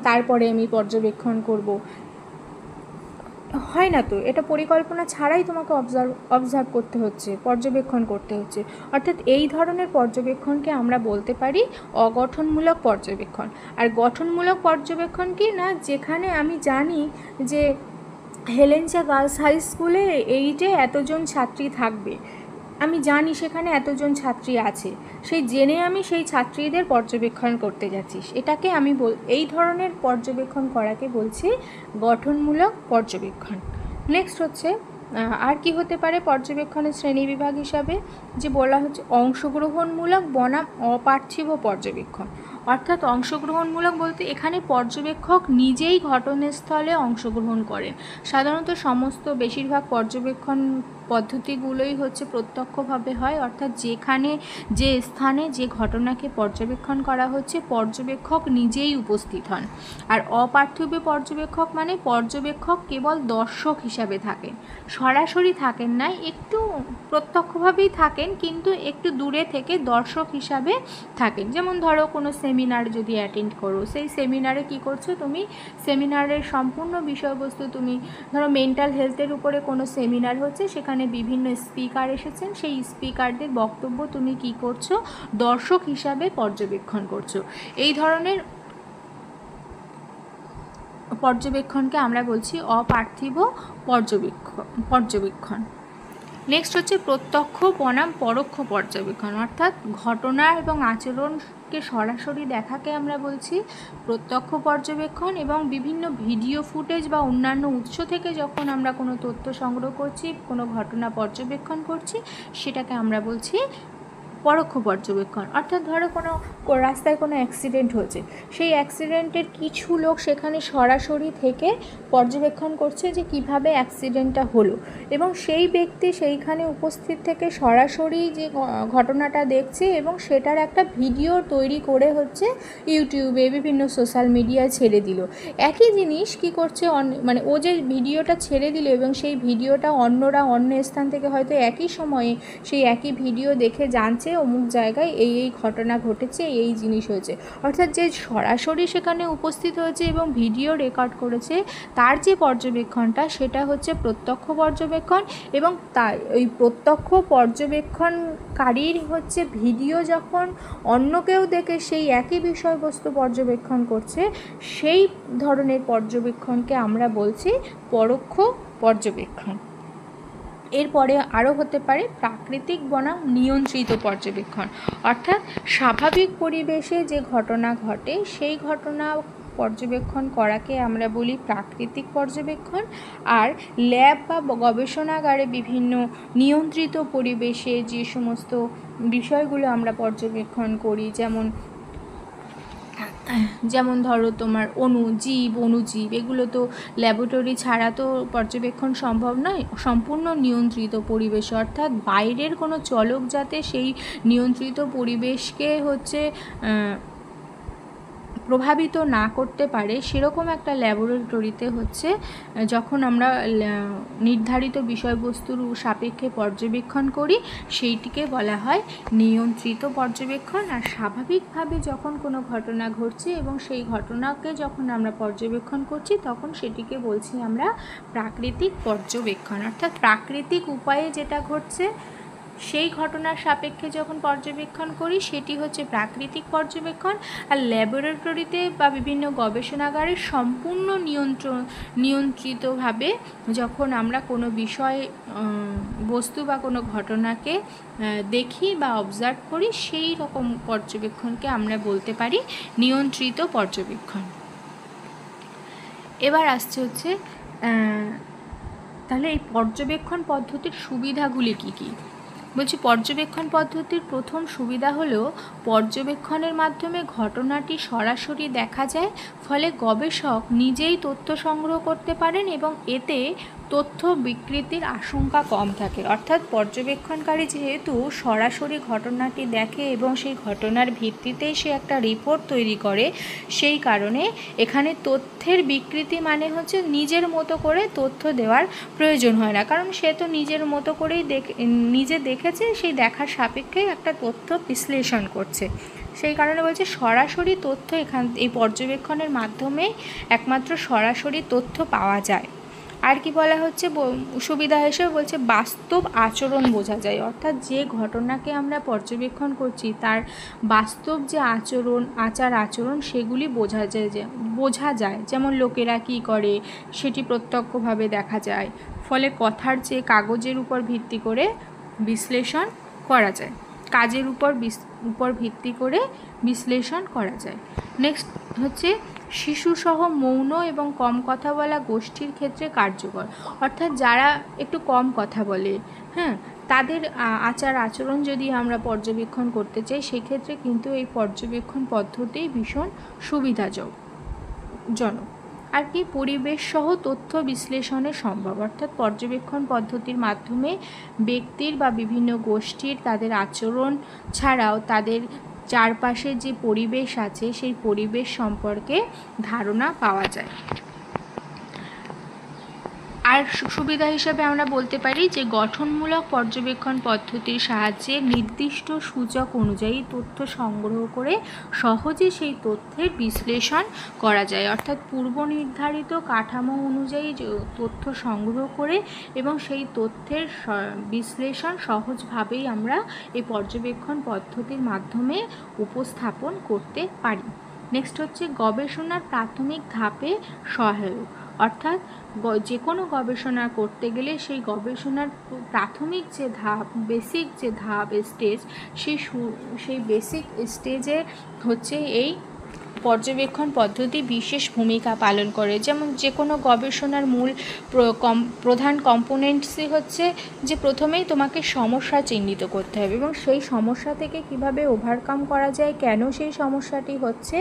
তারপরে আমি পর্যবেক্ষণ করব। হয় না তো, এটা পরিকল্পনা ছাড়াই তোমাকে অবজার্ভ করতে হচ্ছে, পর্যবেক্ষণ করতে হচ্ছে। অর্থাৎ এই ধরনের পর্যবেক্ষণকে আমরা বলতে পারি অগঠনমূলক পর্যবেক্ষণ। আর গঠনমূলক পর্যবেক্ষণ কি না, যেখানে আমি জানি যে হেলেঞ্চা গার্লস হাই স্কুলে 8-এ এতজন ছাত্রী থাকবে, আমি জানি সেখানে এতজন ছাত্রী আছে, জেনে আমি সেই ছাত্রীদের পর্যবেক্ষণ করতে যাচ্ছি, এটাকে আমি এই ধরনের পর্যবেক্ষণ করাকে বলছি গঠনমূলক পর্যবেক্ষণ। নেক্সট হচ্ছে আর কি হতে পারে পর্যবেক্ষণের শ্রেণীবিভাগ হিসাবে, যে বলা হচ্ছে অংশগ্রহণমূলক বনাম অপার্থিব পর্যবেক্ষণ। অর্থাৎ অংশগ্রহণমূলক বলতে এখানে পর্যবেক্ষক নিজেই ঘটনাস্থলে অংশগ্রহণ করেন। সাধারণত বেশিরভাগ পর্যবেক্ষণ পদ্ধতিগুলোই হচ্ছে প্রত্যক্ষভাবে হয়, অর্থাৎ যেখানে যে স্থানে যে ঘটনাকে পর্যবেক্ষণ করা হচ্ছে পর্যবেক্ষক নিজেই উপস্থিত হন। আর অপার্থিব পর্যবেক্ষক মানে পর্যবেক্ষক কেবল দর্শক হিসাবে থাকেন, সরাসরি থাকেন না, একটু প্রত্যক্ষভাবেই থাকেন কিন্তু একটু দূরে থেকে দর্শক হিসাবে থাকেন। যেমন ধরো কোনো সেমিনার যদি অ্যাটেন্ড করো, সেই সেমিনারে কি করছো তুমি, সেমিনারের সম্পূর্ণ বিষয়বস্তু তুমি ধরো মেন্টাল হেলথের উপরে কোনো সেমিনার হচ্ছে, সেখানে বিভিন্ন স্পিকার এসেছেন, সেই স্পিকারদের বক্তব্য তুমি কি করছো, দর্শক হিসাবে পর্যবেক্ষণ করছো। এই ধরনের পর্যবেক্ষণকে আমরা বলছি অপার্থিব পর্যবেক্ষণ। নেক্সট হচ্ছে প্রত্যক্ষ বনাম পরোক্ষ পর্যবেক্ষণ, অর্থাৎ ঘটনা এবং আচরণকে সরাসরি দেখাকে আমরা বলছি প্রত্যক্ষ পর্যবেক্ষণ, এবং বিভিন্ন ভিডিও ফুটেজ বা অন্যান্য উৎস থেকে যখন আমরা কোনো তথ্য সংগ্রহ করছি, কোনো ঘটনা পর্যবেক্ষণ করছি, সেটাকে আমরা বলছি পরোক্ষ পর্যবেক্ষণ। অর্থাৎ ধরো কোনো রাস্তায় কোনো অ্যাক্সিডেন্ট হয়েছে, সেই অ্যাক্সিডেন্টের কিছু লোক সেখানে সরাসরি থেকে পর্যবেক্ষণ করছে যে কিভাবে অ্যাক্সিডেন্টটা হলো, এবং সেই ব্যক্তি সেইখানে উপস্থিত থেকে সরাসরি যে ঘটনাটা দেখছে এবং সেটার একটা ভিডিও তৈরি করে হচ্ছে ইউটিউবে বিভিন্ন সোশ্যাল মিডিয়ায় ছেড়ে দিল। একই জিনিস কি করছে, মানে ও যে ভিডিওটা ছেড়ে দিল এবং সেই ভিডিওটা অন্যরা অন্য স্থান থেকে হয়তো একই সময়ে সেই একই ভিডিও দেখে জানছে অমুক জায়গায় এই এই ঘটনা ঘটেছে, এই জিনিস হয়েছে। অর্থাৎ যে সরাসরি সেখানে উপস্থিত হয়েছে এবং ভিডিও রেকর্ড করেছে, তার যে পর্যবেক্ষণটা সেটা হচ্ছে প্রত্যক্ষ পর্যবেক্ষণ, এবং তাই ওই প্রত্যক্ষ পর্যবেক্ষণকারীর হচ্ছে ভিডিও যখন অন্য কেউ দেখে সেই একই বিষয়বস্তু পর্যবেক্ষণ করছে, সেই ধরনের পর্যবেক্ষণকে আমরা বলছি পরোক্ষ পর্যবেক্ষণ। এরপরে আরও হতে পারে প্রাকৃতিক বনাম নিয়ন্ত্রিত পর্যবেক্ষণ, অর্থাৎ স্বাভাবিক পরিবেশে যে ঘটনা ঘটে সেই ঘটনা পর্যবেক্ষণ করাকে আমরা বলি প্রাকৃতিক পর্যবেক্ষণ। আর ল্যাব বা গবেষণাগারে বিভিন্ন নিয়ন্ত্রিত পরিবেশে যে সমস্ত বিষয়গুলো আমরা পর্যবেক্ষণ করি, যেমন ধরো তোমার অণুজীব, এগুলো তো ল্যাবরেটরি ছাড়া তো পর্যবেক্ষণ সম্ভব নয়। সম্পূর্ণ নিয়ন্ত্রিত পরিবেশ, অর্থাৎ বাইরের কোনো চলক যাতে সেই নিয়ন্ত্রিত পরিবেশকে হচ্ছে প্রভাবিত না করতে পারে, সেরকম একটা ল্যাবরেটরিতে হচ্ছে যখন আমরা নির্ধারিত বিষয়বস্তুর সাপেক্ষে পর্যবেক্ষণ করি, সেইটিকে বলা হয় নিয়ন্ত্রিত পর্যবেক্ষণ। আর স্বাভাবিকভাবে যখন কোনো ঘটনা ঘটছে এবং সেই ঘটনাকে যখন আমরা পর্যবেক্ষণ করছি, তখন সেটিকে বলছি আমরা প্রাকৃতিক পর্যবেক্ষণ। অর্থাৎ প্রাকৃতিক উপায়ে যেটা ঘটছে সেই ঘটনার সাপেক্ষে যখন পর্যবেক্ষণ করি সেটি হচ্ছে প্রাকৃতিক পর্যবেক্ষণ। আর ল্যাবরেটরিতে বা বিভিন্ন গবেষণাগারে সম্পূর্ণ নিয়ন্ত্রিতভাবে যখন আমরা কোনো বিষয় বস্তু বা কোনো ঘটনাকে দেখি বা অবজার্ভ করি, সেই রকম পর্যবেক্ষণকে আমরা বলতে পারি নিয়ন্ত্রিত পর্যবেক্ষণ। এবার আসছে হচ্ছে তাহলে এই পর্যবেক্ষণ পদ্ধতির সুবিধাগুলি কী কী। বলছি পর্যবেক্ষণ পদ্ধতির প্রথম সুবিধা হলো পর্যবেক্ষণের মাধ্যমে ঘটনাটি সরাসরি দেখা যায়, ফলে গবেষক নিজেই তথ্য সংগ্রহ করতে পারেন এবং এতে তথ্য বিকৃতির আশঙ্কা কম থাকে। অর্থাৎ পর্যবেক্ষণকারী যেহেতু সরাসরি ঘটনাটি দেখে এবং সেই ঘটনার ভিত্তিতেই সে একটা রিপোর্ট তৈরি করে, সেই কারণে এখানে তথ্যের বিকৃতি মানে হচ্ছে নিজের মতো করে তথ্য দেওয়ার প্রয়োজন হয় না, কারণ সে তো নিজের মতো করেই নিজে দেখেছে, সেই দেখার সাপেক্ষে একটা তথ্য বিশ্লেষণ করছে। সেই কারণে বলছে সরাসরি তথ্য এই পর্যবেক্ষণের মাধ্যমে একমাত্র সরাসরি তথ্য পাওয়া যায়। আর কি বলা হচ্ছে সুবিধা হিসেবে বলছে বাস্তব আচরণ বোঝা যায়, অর্থাৎ যে ঘটনাকে আমরা পর্যবেক্ষণ করছি তার বাস্তব যে আচার আচরণ সেগুলি বোঝা যায়। যেমন লোকেরা কী করে সেটি প্রত্যক্ষভাবে দেখা যায়, ফলে কথার চেয়ে কাগজের উপর ভিত্তি করে বিশ্লেষণ করা যায়, কাজের উপর ভিত্তি করে বিশ্লেষণ করা যায়। নেক্সট হচ্ছে শিশুসহ মৌন এবং কম কথা বলা গোষ্ঠীর ক্ষেত্রে কার্যকর, অর্থাৎ যারা একটু কম কথা বলে, তাদের আচার আচরণ যদি আমরা পর্যবেক্ষণ করতে চাই, সেক্ষেত্রে কিন্তু এই পর্যবেক্ষণ পদ্ধতি ভীষণ সুবিধাজনক। আর কি পরিবেশ সহ তথ্য বিশ্লেষণের সম্ভব, অর্থাৎ পর্যবেক্ষণ পদ্ধতির মাধ্যমে ব্যক্তির বা বিভিন্ন গোষ্ঠীর তাদের আচরণ ছাড়াও তাদের চারপাশের যে পরিবেশ আছে সেই পরিবেশ সম্পর্কে ধারণা পাওয়া যায়। আর সুবিধা হিসাবে আমরা বলতে পারি যে গঠনমূলক পর্যবেক্ষণ পদ্ধতির সাহায্যে নির্দিষ্ট সূচক অনুযায়ী তথ্য সংগ্রহ করে সহজে সেই তথ্যের বিশ্লেষণ করা যায়, অর্থাৎ পূর্ব নির্ধারিত কাঠামো অনুযায়ী তথ্য সংগ্রহ করে এবং সেই তথ্যের বিশ্লেষণ সহজভাবেই আমরা এই পর্যবেক্ষণ পদ্ধতির মাধ্যমে উপস্থাপন করতে পারি। নেক্সট হচ্ছে গবেষণার প্রাথমিক ধাপে সহায়ক, অর্থাৎ যে কোনো গবেষণা করতে গেলে সেই গবেষণার প্রাথমিক যে ধাপ, বেসিক যে ধাপ স্টেজ, সেই বেসিক স্টেজে হচ্ছে এই পর্যবেক্ষণ পদ্ধতি বিশেষ ভূমিকা পালন করে। যেমন যে কোনো গবেষণার মূল প্রধান কম্পোনেন্টসই হচ্ছে যে প্রথমেই তোমাকে সমস্যা চিহ্নিত করতে হবে এবং সেই সমস্যা থেকে কিভাবে ওভারকাম করা যায়, কেন সেই সমস্যাটি হচ্ছে,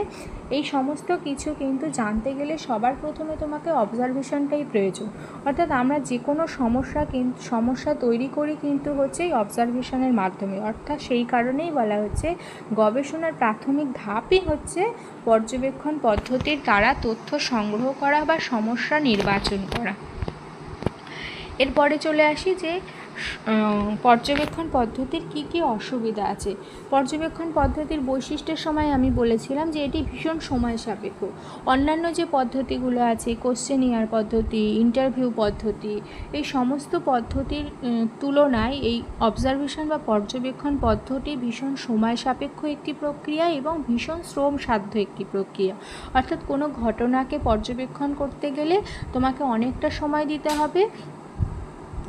এই সমস্ত কিছু কিন্তু জানতে গেলে সবার প্রথমে তোমাকে অবজারভেশনটাই প্রয়োজন। অর্থাৎ আমরা যে কোনো সমস্যা তৈরি করি কিন্তু হচ্ছে এই অবজারভেশনের মাধ্যমে, অর্থাৎ সেই কারণেই বলা হচ্ছে গবেষণার প্রাথমিক ধাপই হচ্ছে পর্যবেক্ষণ পদ্ধতির দ্বারা তথ্য সংগ্রহ করা বা সমস্যা নির্বাচন করা। এরপরে চলে আসি যে পর্যবেক্ষণ পদ্ধতির কি কি অসুবিধা আছে। পর্যবেক্ষণ পদ্ধতির বৈশিষ্ট্যের সময় আমি বলেছিলাম যে এটি ভীষণ সময় সাপেক্ষ। অন্যান্য যে পদ্ধতিগুলো আছে, কোশ্চেনিয়ার পদ্ধতি, ইন্টারভিউ পদ্ধতি, এই সমস্ত পদ্ধতির তুলনায় এই অবজারভেশন বা পর্যবেক্ষণ পদ্ধতি ভীষণ সময় সাপেক্ষ একটি প্রক্রিয়া এবং ভীষণ শ্রমসাধ্য একটি প্রক্রিয়া। অর্থাৎ কোনো ঘটনাকে পর্যবেক্ষণ করতে গেলে তোমাকে অনেকটা সময় দিতে হবে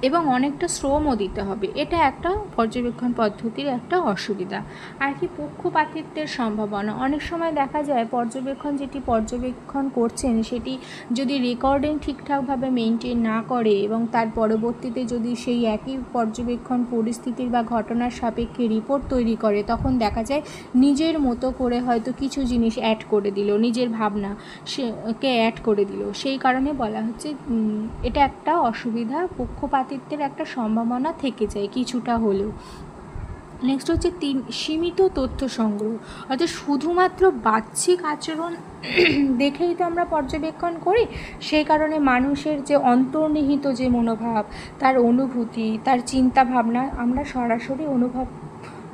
এবং অনেকটা শ্রমও দিতে হবে। এটা একটা পর্যবেক্ষণ পদ্ধতির একটা অসুবিধা। আর কি পক্ষপাতিত্বের সম্ভাবনা। অনেক সময় দেখা যায় যেটি পর্যবেক্ষণ করছেন সেটি যদি রেকর্ডিং ঠিকঠাকভাবে মেনটেন না করে এবং তার পরবর্তীতে যদি সেই একই পর্যবেক্ষণ পরিস্থিতির বা ঘটনার সাপেক্ষে রিপোর্ট তৈরি করে, তখন দেখা যায় নিজের মতো করে হয়তো কিছু জিনিস অ্যাড করে দিল, নিজের ভাবনা সেকে অ্যাড করে দিল। সেই কারণে বলা হচ্ছে এটা একটা অসুবিধা, পক্ষপাতিত্বের একটা সম্ভাবনা থেকে যায় কিছুটা হলেও। নেক্সট হচ্ছে সীমিত তথ্য সংগ্রহ, অর্থাৎ শুধুমাত্র বাহ্যিক আচরণ দেখেই তো আমরা পর্যবেক্ষণ করি। সেই কারণে মানুষের যে অন্তর্নিহিত যে মনোভাব, তার অনুভূতি, তার চিন্তা ভাবনা আমরা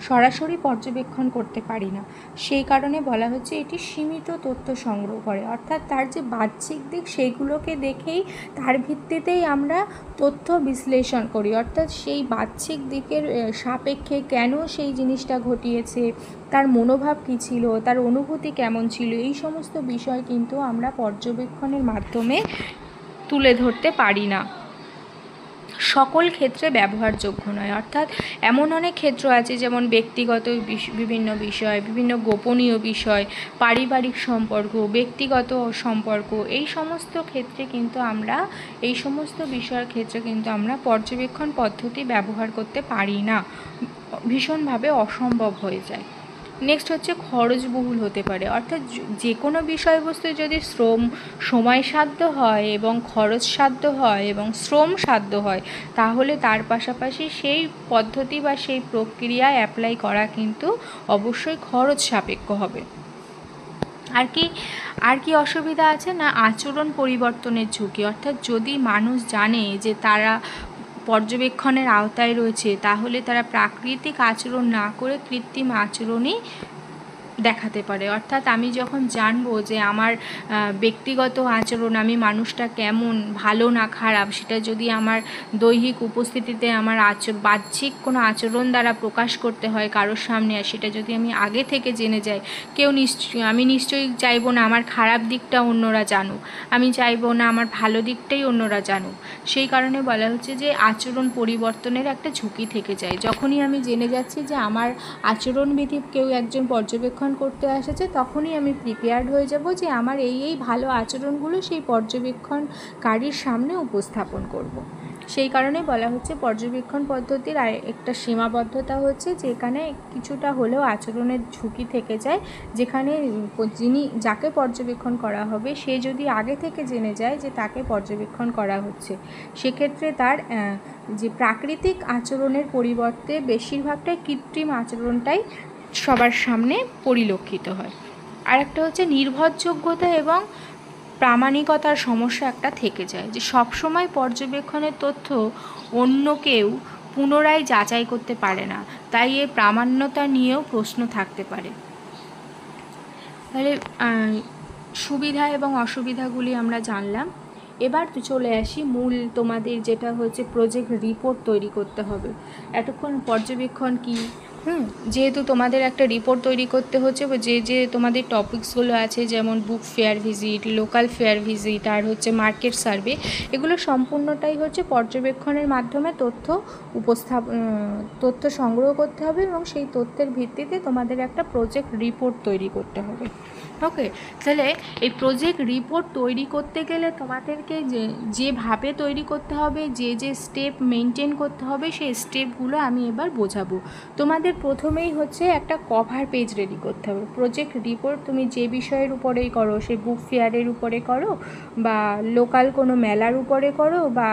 সরাসরি পর্যবেক্ষণ করতে পারি না। সেই কারণে বলা হচ্ছে এটি সীমিত তথ্য সংগ্রহ করে, অর্থাৎ তার যে বাহ্যিক দিক সেইগুলোকে দেখেই তার ভিত্তিতেই আমরা তথ্য বিশ্লেষণ করি, অর্থাৎ সেই বাহ্যিক দিকের সাপেক্ষে কেন সেই জিনিসটা ঘটিয়েছে, তার মনোভাব কী ছিল, তার অনুভূতি কেমন ছিল, এই সমস্ত বিষয় কিন্তু আমরা পর্যবেক্ষণের মাধ্যমে তুলে ধরতে পারি না। সকল ক্ষেত্রে ব্যবহারযোগ্য নয়, অর্থাৎ এমন অনেক ক্ষেত্র আছে যেমন ব্যক্তিগত বিভিন্ন বিষয়, বিভিন্ন গোপনীয় বিষয়, পারিবারিক সম্পর্ক, ব্যক্তিগত সম্পর্ক, এই সমস্ত ক্ষেত্রে কিন্তু আমরা এই সমস্ত বিষয়ের ক্ষেত্রে কিন্তু আমরা পর্যবেক্ষণ পদ্ধতি ব্যবহার করতে পারি না, ভীষণভাবে অসম্ভব হয়ে যায়। নেক্সট হচ্ছে খরচবহুল হতে পারে, অর্থাৎ যে কোনো বিষয়বস্তু যদি সময়সাধ্য হয় এবং খরচসাধ্য হয় এবং শ্রমসাধ্য হয়, তাহলে তার পাশাপাশি সেই পদ্ধতি বা সেই প্রক্রিয়া অ্যাপ্লাই করা কিন্তু অবশ্যই খরচ সাপেক্ষ হবে। আর কি অসুবিধা আছে না, আচরণ পরিবর্তনের ঝুঁকি, অর্থাৎ যদি মানুষ জানে যে তারা পর্যবেক্ষণের আওতায় রয়েছে, তাহলে তারা প্রাকৃতিক আচরণ না করে কৃত্রিম আচরণই দেখাতে পারে। অর্থাৎ আমি যখন জানবো যে আমার ব্যক্তিগত আচরণ, আমি মানুষটা কেমন, ভালো না খারাপ, সেটা যদি আমার দৈহিক উপস্থিতিতে আমার বাহ্যিক কোনো আচরণ দ্বারা প্রকাশ করতে হয় কারোর সামনে, আর সেটা যদি আমি আগে থেকে জেনে যাই, আমি নিশ্চয়ই চাইবো না আমার খারাপ দিকটা অন্যরা জানুক, আমি চাইবো না আমার ভালো দিকটাই অন্যরা জানুক। সেই কারণে বলা হচ্ছে যে আচরণ পরিবর্তনের একটা ঝুঁকি থেকে যায়। যখনই আমি জেনে যাচ্ছি যে আমার আচরণবিধি কেউ একজন পর্যবেক্ষণ করতে এসেছে, তখনই আমি প্রিপেয়ার্ড হয়ে যাব যে আমার এই ভালো আচরণগুলো সেই পর্যবেক্ষণকারীর সামনে উপস্থাপন করব। সেই কারণে বলা হচ্ছে পর্যবেক্ষণ পদ্ধতির আর একটা সীমাবদ্ধতা হচ্ছে যেখানে কিছুটা হলেও আচরণের ঝুঁকি থেকে যায়, যেখানে যাকে পর্যবেক্ষণ করা হবে সে যদি আগে থেকে জেনে যায় যে তাকে পর্যবেক্ষণ করা হচ্ছে, সেক্ষেত্রে তার যে প্রাকৃতিক আচরণের পরিবর্তে বেশিরভাগটাই কৃত্রিম আচরণটাই সবার সামনে পরিলক্ষিত হয়। আর একটা হচ্ছে নির্ভরযোগ্যতা এবং প্রামাণিকতার সমস্যা একটা থেকে যায়, যে সবসময় পর্যবেক্ষণের তথ্য অন্য কেউ পুনরায় যাচাই করতে পারে না, তাই এর প্রামাণ্যতা নিয়েও প্রশ্ন থাকতে পারে। তাহলে সুবিধা এবং অসুবিধাগুলি আমরা জানলাম। এবার চলে আসি মূল তোমাদের যেটা হচ্ছে প্রজেক্ট রিপোর্ট তৈরি করতে হবে। এতক্ষণ পর্যবেক্ষণ কি, যেহেতু তোমাদের একটা রিপোর্ট তৈরি করতে হচ্ছে, যে তোমাদের টপিকসগুলো আছে যেমন book fair visit, local fair visit আর হচ্ছে মার্কেট সার্ভে, এগুলো সম্পূর্ণটাই হচ্ছে পর্যবেক্ষণের মাধ্যমে তথ্য সংগ্রহ করতে হবে এবং সেই তথ্যের ভিত্তিতে তোমাদের একটা প্রজেক্ট রিপোর্ট তৈরি করতে হবে। ওকে, তাহলে এই প্রজেক্ট রিপোর্ট তৈরি করতে গেলে তোমাদেরকে যেভাবে তৈরি করতে হবে, যে স্টেপ মেনটেন করতে হবে, সেই স্টেপগুলো আমি এবার বোঝাবো। তোমাদের প্রথমেই হচ্ছে একটা কভার পেজ রেডি করতে হবে। প্রজেক্ট রিপোর্ট তুমি যে বিষয়ের উপরেই করো, সে বুক ফেয়ারের উপরে করো বা লোকাল কোনো মেলার উপরে করো বা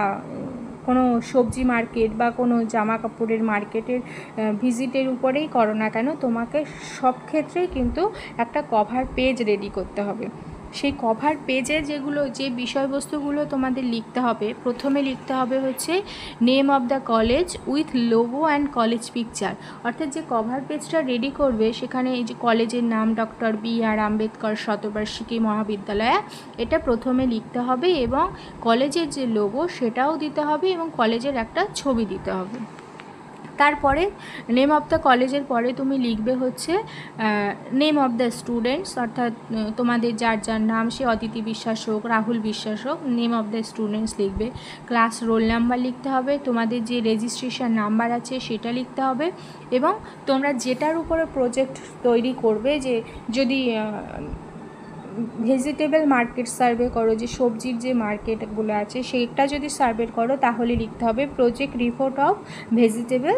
কোনো সবজি মার্কেট বা কোনো জামা কাপড়ের মার্কেটের ভিজিটের উপরেই করো না কেন, তোমাকে সব ক্ষেত্রেই কিন্তু একটা কভার পেজ রেডি করতে হবে। সেই কভার পেজে যে বিষয়বস্তুগুলো তোমাদের লিখতে হবে, প্রথমে লিখতে হবে হচ্ছে name of the college with logo and college picture. অর্থাৎ যে কভার পেজটা রেডি করবে সেখানে এই যে কলেজের নাম ডক্টর বি.আর. আম্বেদকর শতবার্ষিকী মহাবিদ্যালয়, এটা প্রথমে লিখতে হবে এবং কলেজের যে লোগো সেটাও দিতে হবে এবং কলেজের একটা ছবি দিতে হবে। তারপরে নেম অফ দ্য কলেজের পরে তুমি লিখবে হচ্ছে নেম অফ দ্য স্টুডেন্টস, অর্থাৎ তোমাদের যার যার নাম, সে অদিতি বিশ্বাস হোক, রাহুল বিশ্বাস হোক, নেম অফ দ্য স্টুডেন্টস লিখবে। ক্লাস রোল নাম্বার লিখতে হবে, তোমাদের যে রেজিস্ট্রেশন নাম্বার আছে সেটা লিখতে হবে এবং তোমরা যেটার উপরে প্রজেক্ট তৈরি করবে, যে যদি ভেজিটেবল মার্কেট সার্ভে করো, যে সবজির যে মার্কেটগুলো আছে সেইটা যদি সার্ভে করো তাহলে লিখতে হবে project report of vegetable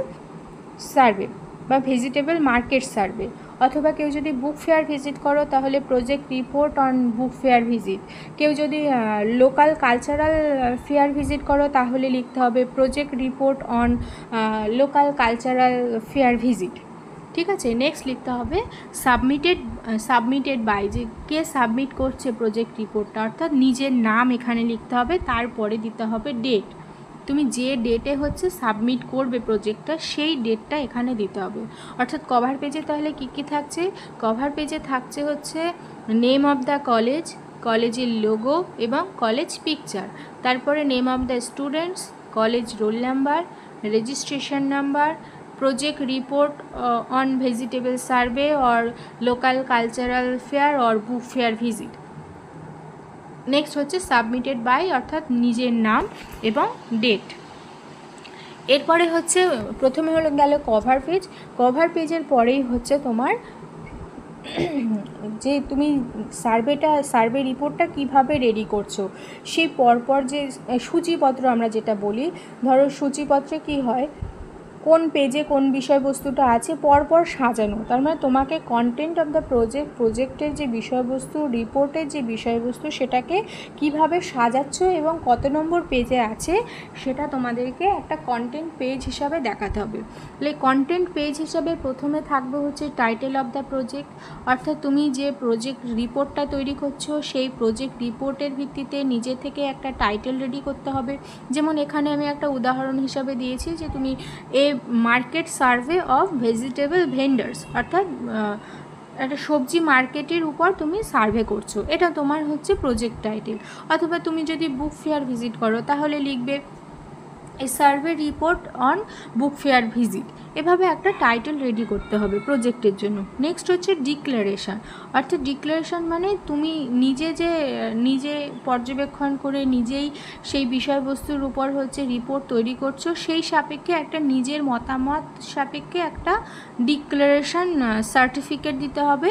survey বা ভেজিটেবল মার্কেট সার্ভে। অথবা কেউ যদি বুক ফেয়ার ভিজিট করো তাহলে project report on book fair visit. কেউ যদি লোকাল কালচারাল ফেয়ার ভিজিট করো তাহলে লিখতে হবে project report on local cultural fair visit. ঠিক আছে, নেক্সট লিখতে হবে সাবমিটেড বাই, যে কে সাবমিট করছে প্রজেক্ট রিপোর্টটা, অর্থাৎ নিজের নাম এখানে লিখতে হবে, তারপরে দিতে হবে ডেট। তুমি যে ডেটে হচ্ছে সাবমিট করবে প্রজেক্টটা সেই ডেটটা এখানে দিতে হবে। অর্থাৎ কভার পেজে তাহলে কী থাকছে, কভার পেজে থাকছে হচ্ছে নেম অফ দ্য কলেজ, কলেজের লোগো এবং কলেজ পিকচার, তারপরে name of the students, college roll number, registration number, project report on vegetable survey or local cultural fair or book fair visit. Next হচ্ছে submitted by, অর্থাৎ নিজের নাম এবং date. এরপরে হচ্ছে প্রথমে হলো গেল কভার পেজ। কভার পেজের পরেই হচ্ছে তোমার যে তুমি সার্ভে রিপোর্টটা কিভাবে রেডি করছো, সেই পরপর যে সূচিপত্র আমরা যেটা বলি, ধরো সূচিপত্রে কি হয়, কোন পেজে কোন বিষয়বস্তুটা আছে পরপর সাজানো। তার মানে তোমাকে কন্টেন্ট অফ দ্য প্রজেক্টের যে বিষয়বস্তু, রিপোর্টের যে বিষয়বস্তু, সেটাকে কিভাবে সাজাচ্ছ এবং কত নম্বর পেজে আছে সেটা তোমাদেরকে একটা কন্টেন্ট পেজ হিসাবে দেখাতে হবে। তাহলে কন্টেন্ট পেজ হিসাবে প্রথমে থাকবে হচ্ছে টাইটেল অফ দ্য প্রজেক্ট, অর্থাৎ তুমি যে প্রজেক্ট রিপোর্টটা তৈরি করছো সেই প্রজেক্ট রিপোর্টের ভিত্তিতে নিজে থেকে একটা টাইটেল রেডি করতে হবে। যেমন এখানে আমি একটা উদাহরণ হিসাবে দিয়েছি যে তুমি market survey of vegetable vendors, অর্থাৎ একটা সবজি মার্কেটের উপর তুমি সার্ভে করছো, এটা তোমার হচ্ছে প্রজেক্ট টাইটেল। অথবা তুমি যদি বুক ফেয়ার ভিজিট করো তাহলে লিখবে a survey report on book fair visit. এভাবে একটা টাইটেল রেডি করতে হবে প্রজেক্টের জন্য। নেক্সট হচ্ছে ডিক্লারেশন, অর্থাৎ ডিক্লারেশন মানে তুমি নিজে পর্যবেক্ষণ করে নিজেই সেই বিষয়বস্তুর উপর হচ্ছে রিপোর্ট তৈরি করছো, সেই সাপেক্ষে একটা নিজের মতামত সাপেক্ষে একটা ডিক্লারেশন সার্টিফিকেট দিতে হবে।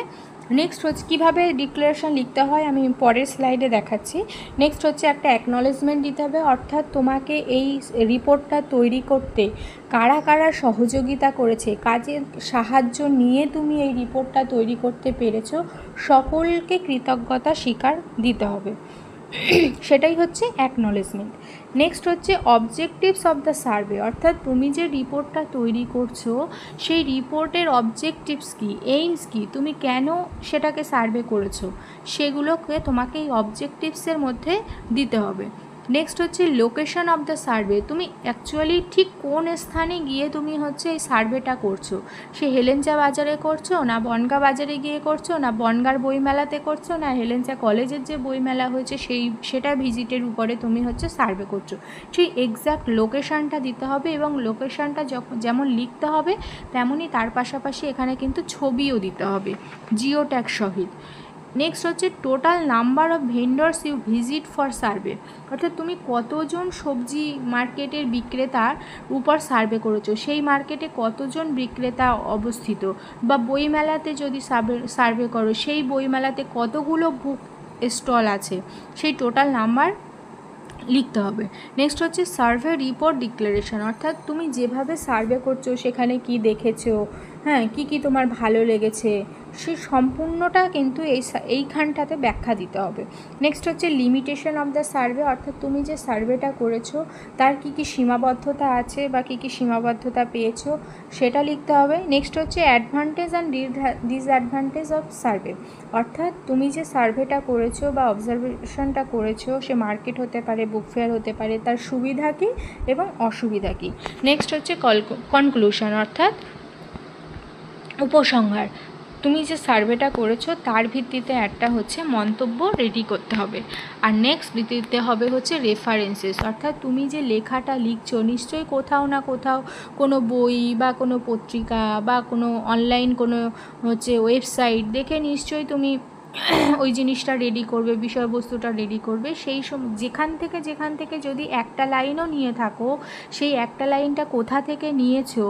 নেক্সট হচ্ছে কীভাবে ডিক্লারেশন লিখতে হয় আমি পরের স্লাইডে দেখাচ্ছি। নেক্সট হচ্ছে একটা অ্যাকনলেজমেন্ট দিতে হবে, অর্থাৎ তোমাকে এই রিপোর্টটা তৈরি করতে কারা কারা সহযোগিতা করেছে, কাজের সাহায্য নিয়ে তুমি এই রিপোর্টটা তৈরি করতে পেরেছো, সকলকে কৃতজ্ঞতা স্বীকার দিতে হবে, সেটাই হচ্ছে অ্যাকনলেজমেন্ট। নেক্সট হচ্ছে অবজেক্টিভস অফ দ্য সার্ভে, অর্থাৎ তুমি যে রিপোর্টটা তৈরি করছো সেই রিপোর্টের অবজেক্টিভস কী, এইমস কী, তুমি কেন সেটাকে সার্ভে করেছো, সেগুলোকে তোমাকে এই অবজেক্টিভসের মধ্যে দিতে হবে। নেক্সট হচ্ছে লোকেশন অফ দ্য সার্ভে, তুমি অ্যাকচুয়ালি ঠিক কোন স্থানে গিয়ে তুমি হচ্ছে এই সার্ভেটা করছো, সে হেলেঞ্চা বাজারে করছো, না বনগাঁ বাজারে গিয়ে করছো, না বনগাঁর বইমেলাতে করছো, না হেলেঞ্চা কলেজের যে বইমেলা হয়েছে সেটা ভিজিটের উপরে তুমি হচ্ছে সার্ভে করছো, সেই এক্স্যাক্ট লোকেশানটা দিতে হবে এবং লোকেশানটা যেমন লিখতে হবে তেমনই তার পাশাপাশি এখানে কিন্তু ছবিও দিতে হবে জিও ট্যাগ সহিত। নেক্সট হচ্ছে total number of vendors you visit for survey, অর্থাৎ তুমি কতজন সবজি মার্কেটের বিক্রেতার উপর সার্ভে করেছো, সেই মার্কেটে কতজন বিক্রেতা অবস্থিত, বা বইমেলাতে যদি সার্ভে করো সেই বইমেলাতে কতগুলো বুক স্টল আছে, সেই টোটাল নাম্বার লিখতে হবে। নেক্সট হচ্ছে সার্ভে রিপোর্ট ডিক্লারেশন, অর্থাৎ তুমি যেভাবে সার্ভে করছো সেখানে কি দেখেছো, হ্যাঁ কী কী তোমার ভালো লেগেছে, সেই সম্পূর্ণটা কিন্তু এইখানটাতে ব্যাখ্যা দিতে হবে। নেক্সট হচ্ছে লিমিটেশন অফ দ্য সার্ভে, অর্থাৎ তুমি যে সার্ভেটা করেছো তার কী কী সীমাবদ্ধতা আছে বা কী কী সীমাবদ্ধতা পেয়েছো সেটা লিখতে হবে। নেক্সট হচ্ছে advantage and disadvantage of survey, অর্থাৎ তুমি যে সার্ভেটা করেছো বা অবজারভেশনটা করেছো সে মার্কেট হতে পারে, বুক ফেয়ার হতে পারে, তার সুবিধা কী এবং অসুবিধা কী। নেক্সট হচ্ছে কনক্লুশন, অর্থাৎ উপসংহার, তুমি যে সার্ভেটা করেছো তার ভিত্তিতে একটা হচ্ছে মন্তব্য রেডি করতে হবে। আর নেক্সট দিতে হবে হচ্ছে রেফারেন্সেস, অর্থাৎ তুমি যে লেখাটা লিখছো নিশ্চয়ই কোথাও না কোথাও কোনো বই বা কোনো পত্রিকা বা কোনো অনলাইন কোনো হচ্ছে ওয়েবসাইট দেখে নিশ্চয়ই তুমি ওই জিনিসটা রেডি করবে, বিষয়বস্তুটা রেডি করবে, সেই সময় যেখান থেকে যদি একটা লাইনও নিয়ে থাকো সেই একটা লাইনটা কোথা থেকে নিয়েছো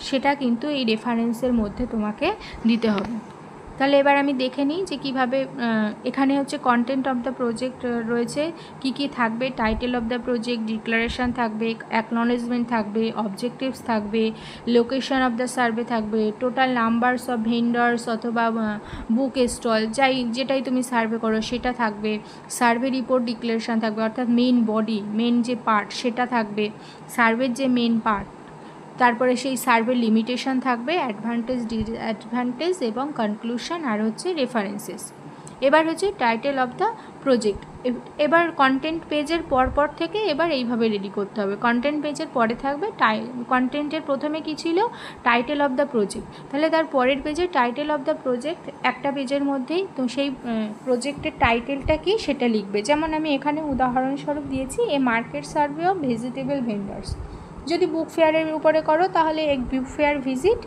সেটা কিন্তু এই রেফারেন্সের মধ্যে তোমাকে দিতে হবে। তাহলে এবার আমি দেখে নিই যে কীভাবে এখানে হচ্ছে কন্টেন্ট অফ দ্য প্রজেক্ট রয়েছে, কি কি থাকবে, title of the project, declaration থাকবে, অ্যাকনলেজমেন্ট থাকবে, অবজেক্টিভস থাকবে, লোকেশন অফ দ্য সার্ভে থাকবে, টোটাল নাম্বারস অফ ভেন্ডার্স অথবা বুক স্টল যেটাই তুমি সার্ভে করো সেটা থাকবে, সার্ভে রিপোর্ট ডিক্লারেশন থাকবে, অর্থাৎ মেন বডি, মেন যে পার্ট সেটা থাকবে, সার্ভের যে মেন পার্ট, তারপরে সেই সার্ভে লিমিটেশন থাকবে, অ্যাডভান্টেজ ডিসঅ্যাডভান্টেজ এবং কনক্লুশন, আর হচ্ছে রেফারেন্সেস। এবার হচ্ছে টাইটেল অফ দ্য প্রজেক্ট, এবার কন্টেন্ট পেজের পরপর থেকে এবার এইভাবে রেডি করতে হবে। কন্টেন্ট পেজের পরে থাকবে কন্টেন্টের প্রথমে কী ছিল, টাইটেল অফ দ্য প্রজেক্ট, তাহলে তার পরের পেজে টাইটেল অফ দ্য প্রজেক্ট, একটা পেজের মধ্যেই তো সেই প্রজেক্টের টাইটেলটা কী সেটা লিখবে। যেমন আমি এখানে উদাহরণস্বরূপ দিয়েছি a market survey of vegetable vendors, যদি বুক ফেয়ারের উপরে করো তাহলে এক বুক ফেয়ার ভিজিট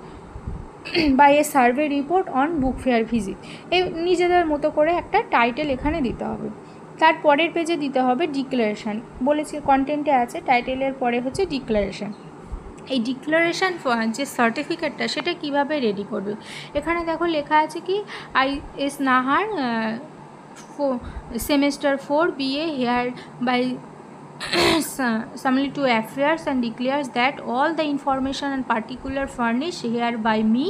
বা a survey report on book fair visit, এই নিজেদের মতো করে একটা টাইটেল এখানে দিতে হবে। তার পরের পেজে দিতে হবে ডিক্লারেশান, বলেছি কন্টেন্টে আছে টাইটেলের পরে হচ্ছে ডিক্লারেশান। এই ডিক্লারেশান যে সার্টিফিকেটটা সেটা কিভাবে রেডি করবে, এখানে দেখো লেখা আছে কি IS Nahar semester 4 BA hereby summarily to affairs and declares that all the information and particular furnished here by me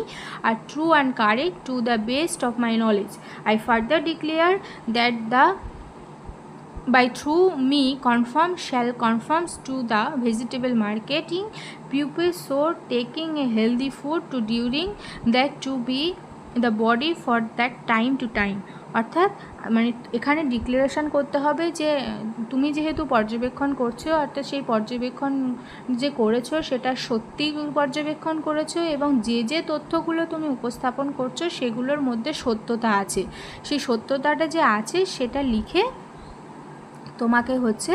are true and correct to the best of my knowledge. I further declare that the by through me shall conforms to the vegetable marketing purpose, so taking a healthy food to during that to be the body for that time to time, অর্থাৎ মানে এখানে declaration করতে হবে যে তুমি যেহেতু পর্যবেক্ষণ করছো অর্থাৎ সেই পর্যবেক্ষণ যে করেছো সেটা সত্যি পর্যবেক্ষণ করেছো এবং যে তথ্যগুলো তুমি উপস্থাপন করছো সেগুলোর মধ্যে সত্যতা আছে, সেই সত্যতাটা যে আছে সেটা লিখে তোমাকে হচ্ছে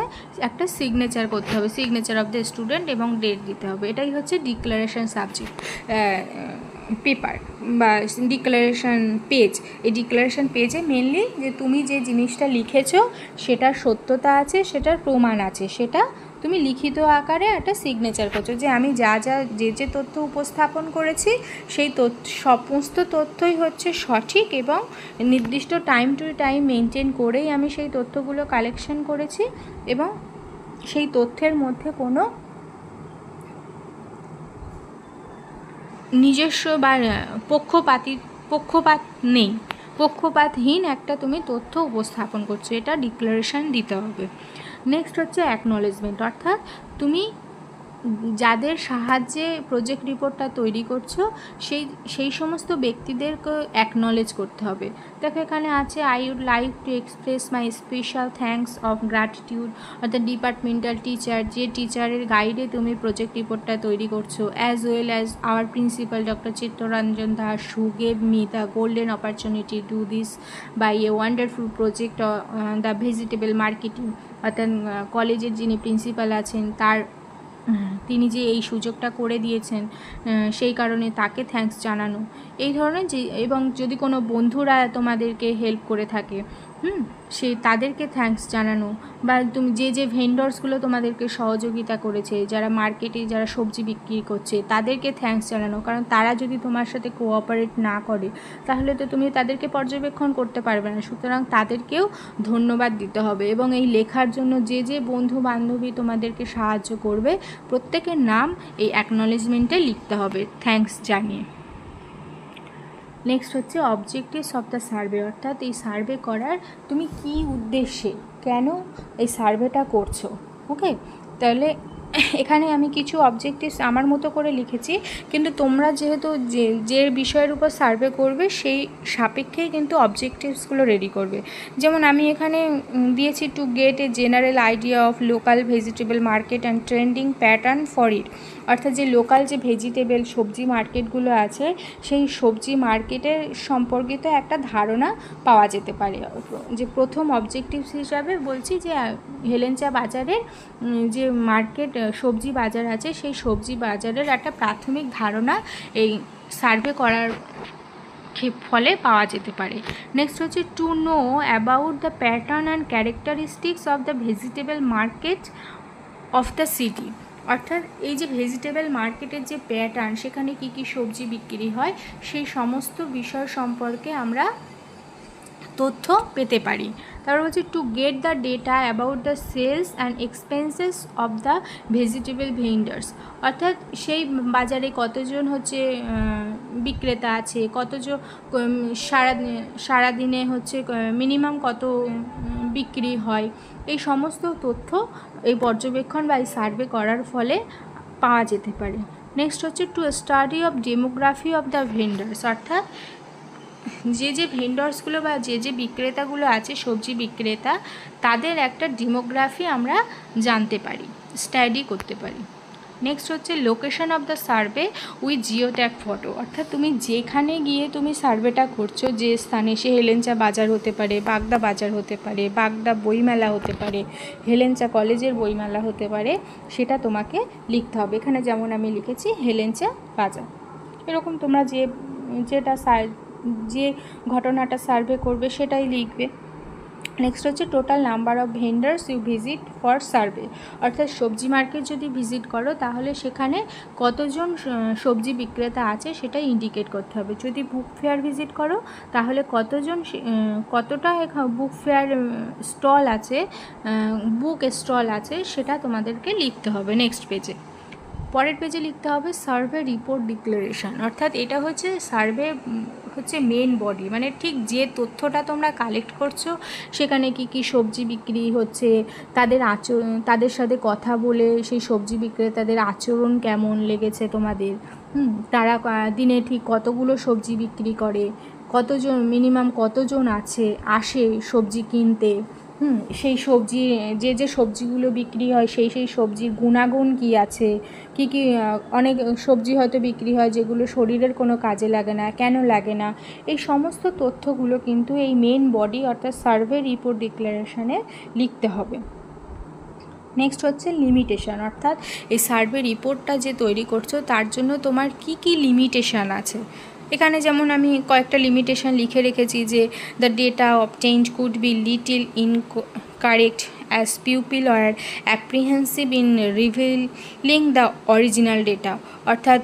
একটা সিগনেচার করতে হবে, সিগনেচার অফ দ্য স্টুডেন্ট এবং ডেট দিতে হবে। এটাই হচ্ছে ডিক্লারেশন সাবজেক্ট পেপার বা ডিক্লারেশন পেজ। এই ডিক্লারেশন পেজে মেনলি যে তুমি যে জিনিসটা লিখেছো সেটার সত্যতা আছে, সেটার প্রমাণ আছে, সেটা তুমি লিখিত আকারে একটা সিগনেচার করছো যে আমি যে তথ্য উপস্থাপন করেছি সেই সমস্ত তথ্যই হচ্ছে সঠিক এবং নির্দিষ্ট টাইম টু টাইম মেনটেন করেই আমি সেই তথ্যগুলো কালেকশন করেছি এবং সেই তথ্যের মধ্যে কোনো নিজস্ব বা পক্ষপাত নেই, পক্ষপাতহীন একটা তুমি তথ্য উপস্থাপন করছো, এটা ডিক্লারেশন দিতে হবে। নেক্সট হচ্ছে অ্যাকনলেজমেন্ট, অর্থাৎ তুমি যাদের সাহায্যে প্রজেক্ট রিপোর্টটা তৈরি করছো সেই সমস্ত ব্যক্তিদেরকে অ্যাকনলেজ করতে হবে। দেখো এখানে আছে I would like to express my special thanks of gratitude, অর্থাৎ ডিপার্টমেন্টাল টিচার, যে টিচারের গাইডে তুমি প্রজেক্ট রিপোর্টটা তৈরি করছো, as well as our principal doctor Chittaranjan Das who gave me the golden opportunity to this by a wonderful project the vegetable marketing, অর্থাৎ কলেজের যিনি প্রিন্সিপাল আছেন তিনি যে এই সুযোগটা করে দিয়েছেন সেই কারণে তাকে থ্যাঙ্কস জানানো, এই ধরনের যে, এবং যদি কোনো বন্ধুরা তোমাদেরকে হেল্প করে থাকে তাদেরকে থ্যাঙ্কস জানানো, বা তুমি যে ভেন্ডর্সগুলো তোমাদেরকে সহযোগিতা করেছে, যারা মার্কেটে যারা সবজি বিক্রি করছে তাদেরকে থ্যাঙ্কস জানানো, কারণ তারা যদি তোমার সাথে কোঅপারেট না করে তাহলে তো তুমি তাদেরকে পর্যবেক্ষণ করতে পারবে না, সুতরাং তাদেরকেও ধন্যবাদ দিতে হবে। এবং এই লেখার জন্য যে বন্ধু বান্ধবী তোমাদেরকে সাহায্য করবে প্রত্যেকের নাম এই অ্যাকনলেজমেন্টে লিখতে হবে থ্যাঙ্কস জানিয়ে। নেক্সট হচ্ছে অবজেক্টিভস অফ দ্য সার্ভে, অর্থাৎ এই সার্ভে করার তুমি কি উদ্দেশ্যে কেন এই সার্ভেটা করছো। ওকে, তাহলে এখানে আমি কিছু অবজেক্টিভস আমার মতো করে লিখেছি, কিন্তু তোমরা যেহেতু যে বিষয়ের উপর সার্ভে করবে সেই সাপেক্ষেই কিন্তু অবজেক্টিভসগুলো রেডি করবে। যেমন আমি এখানে দিয়েছি to get a general idea of local vegetable market and trending pattern for it, অর্থাৎ যে লোকাল যে ভেজিটেবল সবজি মার্কেটগুলো আছে সেই সবজি মার্কেটের সম্পর্কিত একটা ধারণা পাওয়া যেতে পারে। যে প্রথম অবজেক্টিভস হিসাবে বলছি যে হেলেঞ্চা বাজারের যে মার্কেট সবজি বাজার আছে সেই সবজি বাজারের একটা প্রাথমিক ধারণা এই সার্ভে করার ফলে পাওয়া যেতে পারে। নেক্সট হচ্ছে to know about the pattern and characteristics of the vegetable market of the city, অর্থাৎ এই যে ভেজিটেবল মার্কেটের যে প্যাটার্ন সেখানে কি কি সবজি বিক্রি হয় সেই সমস্ত বিষয় সম্পর্কে আমরা তথ্য পেতে পারি। তারপর হচ্ছে to get the data about the sales and expenses of the vegetable vendors, অর্থাৎ সেই বাজারে কতজন হচ্ছে বিক্রেতা আছে, কতজন সারাদিনে হচ্ছে মিনিমাম কত বিক্রি হয়, এই সমস্ত তথ্য এই পর্যবেক্ষণ বা এই সার্ভে করার ফলে পাওয়া যেতে পারে। নেক্সট হচ্ছে to study of demography of the vendors, অর্থাৎ যে ভেন্ডার্সগুলো বা যে বিক্রেতাগুলো আছে সবজি বিক্রেতা তাদের একটা ডেমোগ্রাফি আমরা জানতে পারি, স্টাডি করতে পারি। নেক্সট হচ্ছে location of the survey with geotag photo, অর্থাৎ তুমি যেখানে গিয়ে তুমি সার্ভেটা করছো যে স্থানে, সে হেলেঞ্চা বাজার হতে পারে, বাগদা বাজার হতে পারে, বাগদা বইমেলা হতে পারে, হেলেঞ্চা কলেজের বইমেলা হতে পারে, সেটা তোমাকে লিখতে হবে। এখানে যেমন আমি লিখেছি হেলেঞ্চা বাজার, এরকম তোমরা যে ঘটনাটা সার্ভে করবে সেটাই লিখবে। নেক্সট হচ্ছে total number of vendors you visit for survey, অর্থাৎ সবজি মার্কেট যদি ভিজিট করো তাহলে সেখানে কতজন সবজি বিক্রেতা আছে সেটা ইন্ডিকেট করতে হবে। যদি বুক ফেয়ার ভিজিট করো তাহলে কতটা বুক ফেয়ার স্টল আছে, বুক স্টল আছে সেটা তোমাদেরকে লিখতে হবে নেক্সট পেজে। পরের পেজে লিখতে হবে সার্ভে রিপোর্ট ডিক্লারেশন, অর্থাৎ এটা হচ্ছে সার্ভে হচ্ছে মেন বডি, মানে ঠিক যে তথ্যটা তোমরা কালেক্ট করছো সেখানে কি কি সবজি বিক্রি হচ্ছে, তাদের সাথে কথা বলে সেই সবজি বিক্রেতাদের আচরণ কেমন লেগেছে তোমাদের, তারা দিনে ঠিক কতগুলো সবজি বিক্রি করে, কতজন মিনিমাম কতজন আসে সবজি কিনতে, সেই সবজি যে সবজিগুলো বিক্রি হয় সেই সবজির গুণাগুণ কী আছে, কি অনেক সবজি হয়তো বিক্রি হয় যেগুলো শরীরের কোনো কাজে লাগে না, কেন লাগে না, এই সমস্ত তথ্যগুলো কিন্তু এই মেন বডি অর্থাৎ সার্ভে রিপোর্ট ডিক্লারেশনে লিখতে হবে। নেক্সট হচ্ছে লিমিটেশন, অর্থাৎ এই সার্ভে রিপোর্টটা যে তৈরি করছো তার জন্য তোমার কি কি লিমিটেশন আছে। এখানে যেমন আমি কয়েকটা লিমিটেশন লিখে রেখেছি যে the data obtained could be little incorrect as pupil or apprehensive in revealing the original data। অর্থাৎ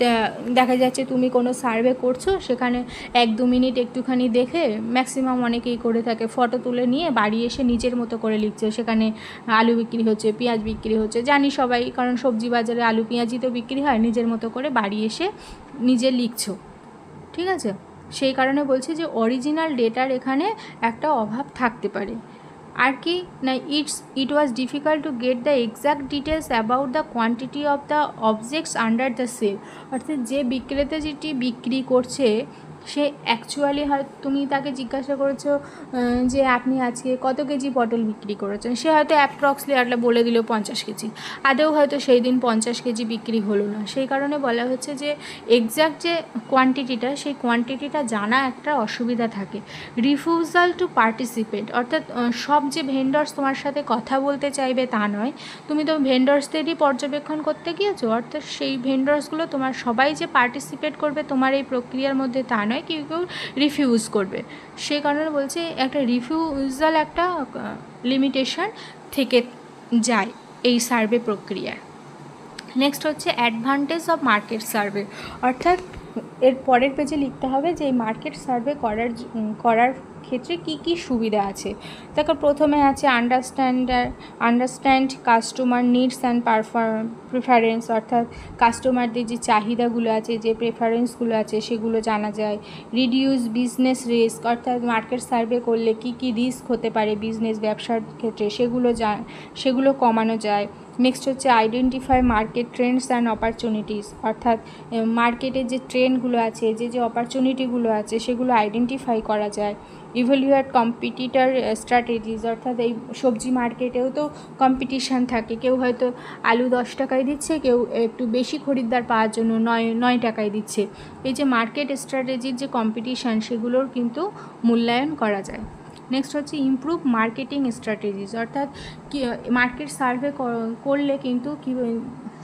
দেখা যাচ্ছে তুমি কোনো সার্ভে করছো, সেখানে 1-2 মিনিট একটুখানি দেখে, ম্যাক্সিমাম অনেকেই করে থাকে, ফটো তুলে নিয়ে বাড়ি এসে নিজের মতো করে লিখছে। সেখানে আলু বিক্রি হচ্ছে, পেঁয়াজ বিক্রি হচ্ছে, জানি সবাই, কারণ সবজি বাজারে আলু পেঁয়াজই তো বিক্রি হয়। নিজের মতো করে বাড়ি এসে নিজে লিখছো, ঠিক আছে? সেই কারণে বলছি যে অরিজিনাল ডেটার এখানে একটা অভাব থাকতে পারে। আর কি না, it was difficult to get the exact details about the quantity of the objects under the sale. অর্থাৎ যে বিক্রেতা যেটি বিক্রি করছে, সে অ্যাকচুয়ালি হয়, তুমি তাকে জিজ্ঞাসা করেছো যে আপনি আজকে কত কেজি পটল বিক্রি করেছেন, সে হয়তো অ্যাপ্রক্সলি একটা বলে দিল 50 কেজি, আদেও হয়তো সেই দিন 50 কেজি বিক্রি হলো না। সেই কারণে বলা হচ্ছে যে এক্স্যাক্ট যে কোয়ান্টিটিটা, সেই কোয়ান্টিটিটা জানা একটা অসুবিধা থাকে। রিফিউজাল টু পার্টিসিপেট, অর্থাৎ সব যে ভেন্ডর্স তোমার সাথে কথা বলতে চাইবে তা নয়, তুমি তো ভেন্ডর্সদেরই পর্যবেক্ষণ করতে গিয়েছো, অর্থাৎ সেই ভেন্ডর্সগুলো তোমার সবাই যে পার্টিসিপেট করবে তোমার এই প্রক্রিয়ার মধ্যে তা নয়, কেউ কেউ রিফিউজ করবে। সেই কারণে বলছে একটা রিফিউজাল একটা লিমিটেশন থেকে যায় এই সার্ভে প্রক্রিয়ার। নেক্সট হচ্ছে অ্যাডভান্টেজ অফ মার্কেট সার্ভে, অর্থাৎ এর পরের পেজে লিখতে হবে যে এই মার্কেট সার্ভে করার ক্ষেত্রে কি কি সুবিধা আছে। দেখো প্রথমে আছে understand customer needs and preference, অর্থাৎ কাস্টমারদের যে চাহিদাগুলো আছে, যে প্রেফারেন্সগুলো আছে, সেগুলো জানা যায়। রিডিউস বিজনেস রিস্ক, অর্থাৎ মার্কেট সার্ভে করলে কি কি রিস্ক হতে পারে বিজনেস ব্যবসার ক্ষেত্রে, সেগুলো কমানো যায়। নেক্সট হচ্ছে identify market Trends and opportunities, অর্থাৎ মার্কেটের যে ট্রেন্ডগুলো আছে, যে অপরচুনিটিগুলো আছে, সেগুলো আইডেন্টিফাই করা যায়। ইভ্যালুয়েট কম্পিটিটর স্ট্র্যাটেজিস, অর্থাৎ এই সবজি মার্কেটেও তো কম্পিটিশান থাকে, কেউ হয়তো আলু 10 টাকায় দিচ্ছে, কেউ একটু বেশি খরিদ্দার পাওয়ার জন্য 9 টাকায় দিচ্ছে। এই যে মার্কেট স্ট্র্যাটেজির যে কম্পিটিশান, সেগুলোর কিন্তু মূল্যায়ন করা যায়। নেক্সট হচ্ছে ইমপ্রুভ মার্কেটিং স্ট্র্যাটেজিস, অর্থাৎ মার্কেট সার্ভে করলে কিন্তু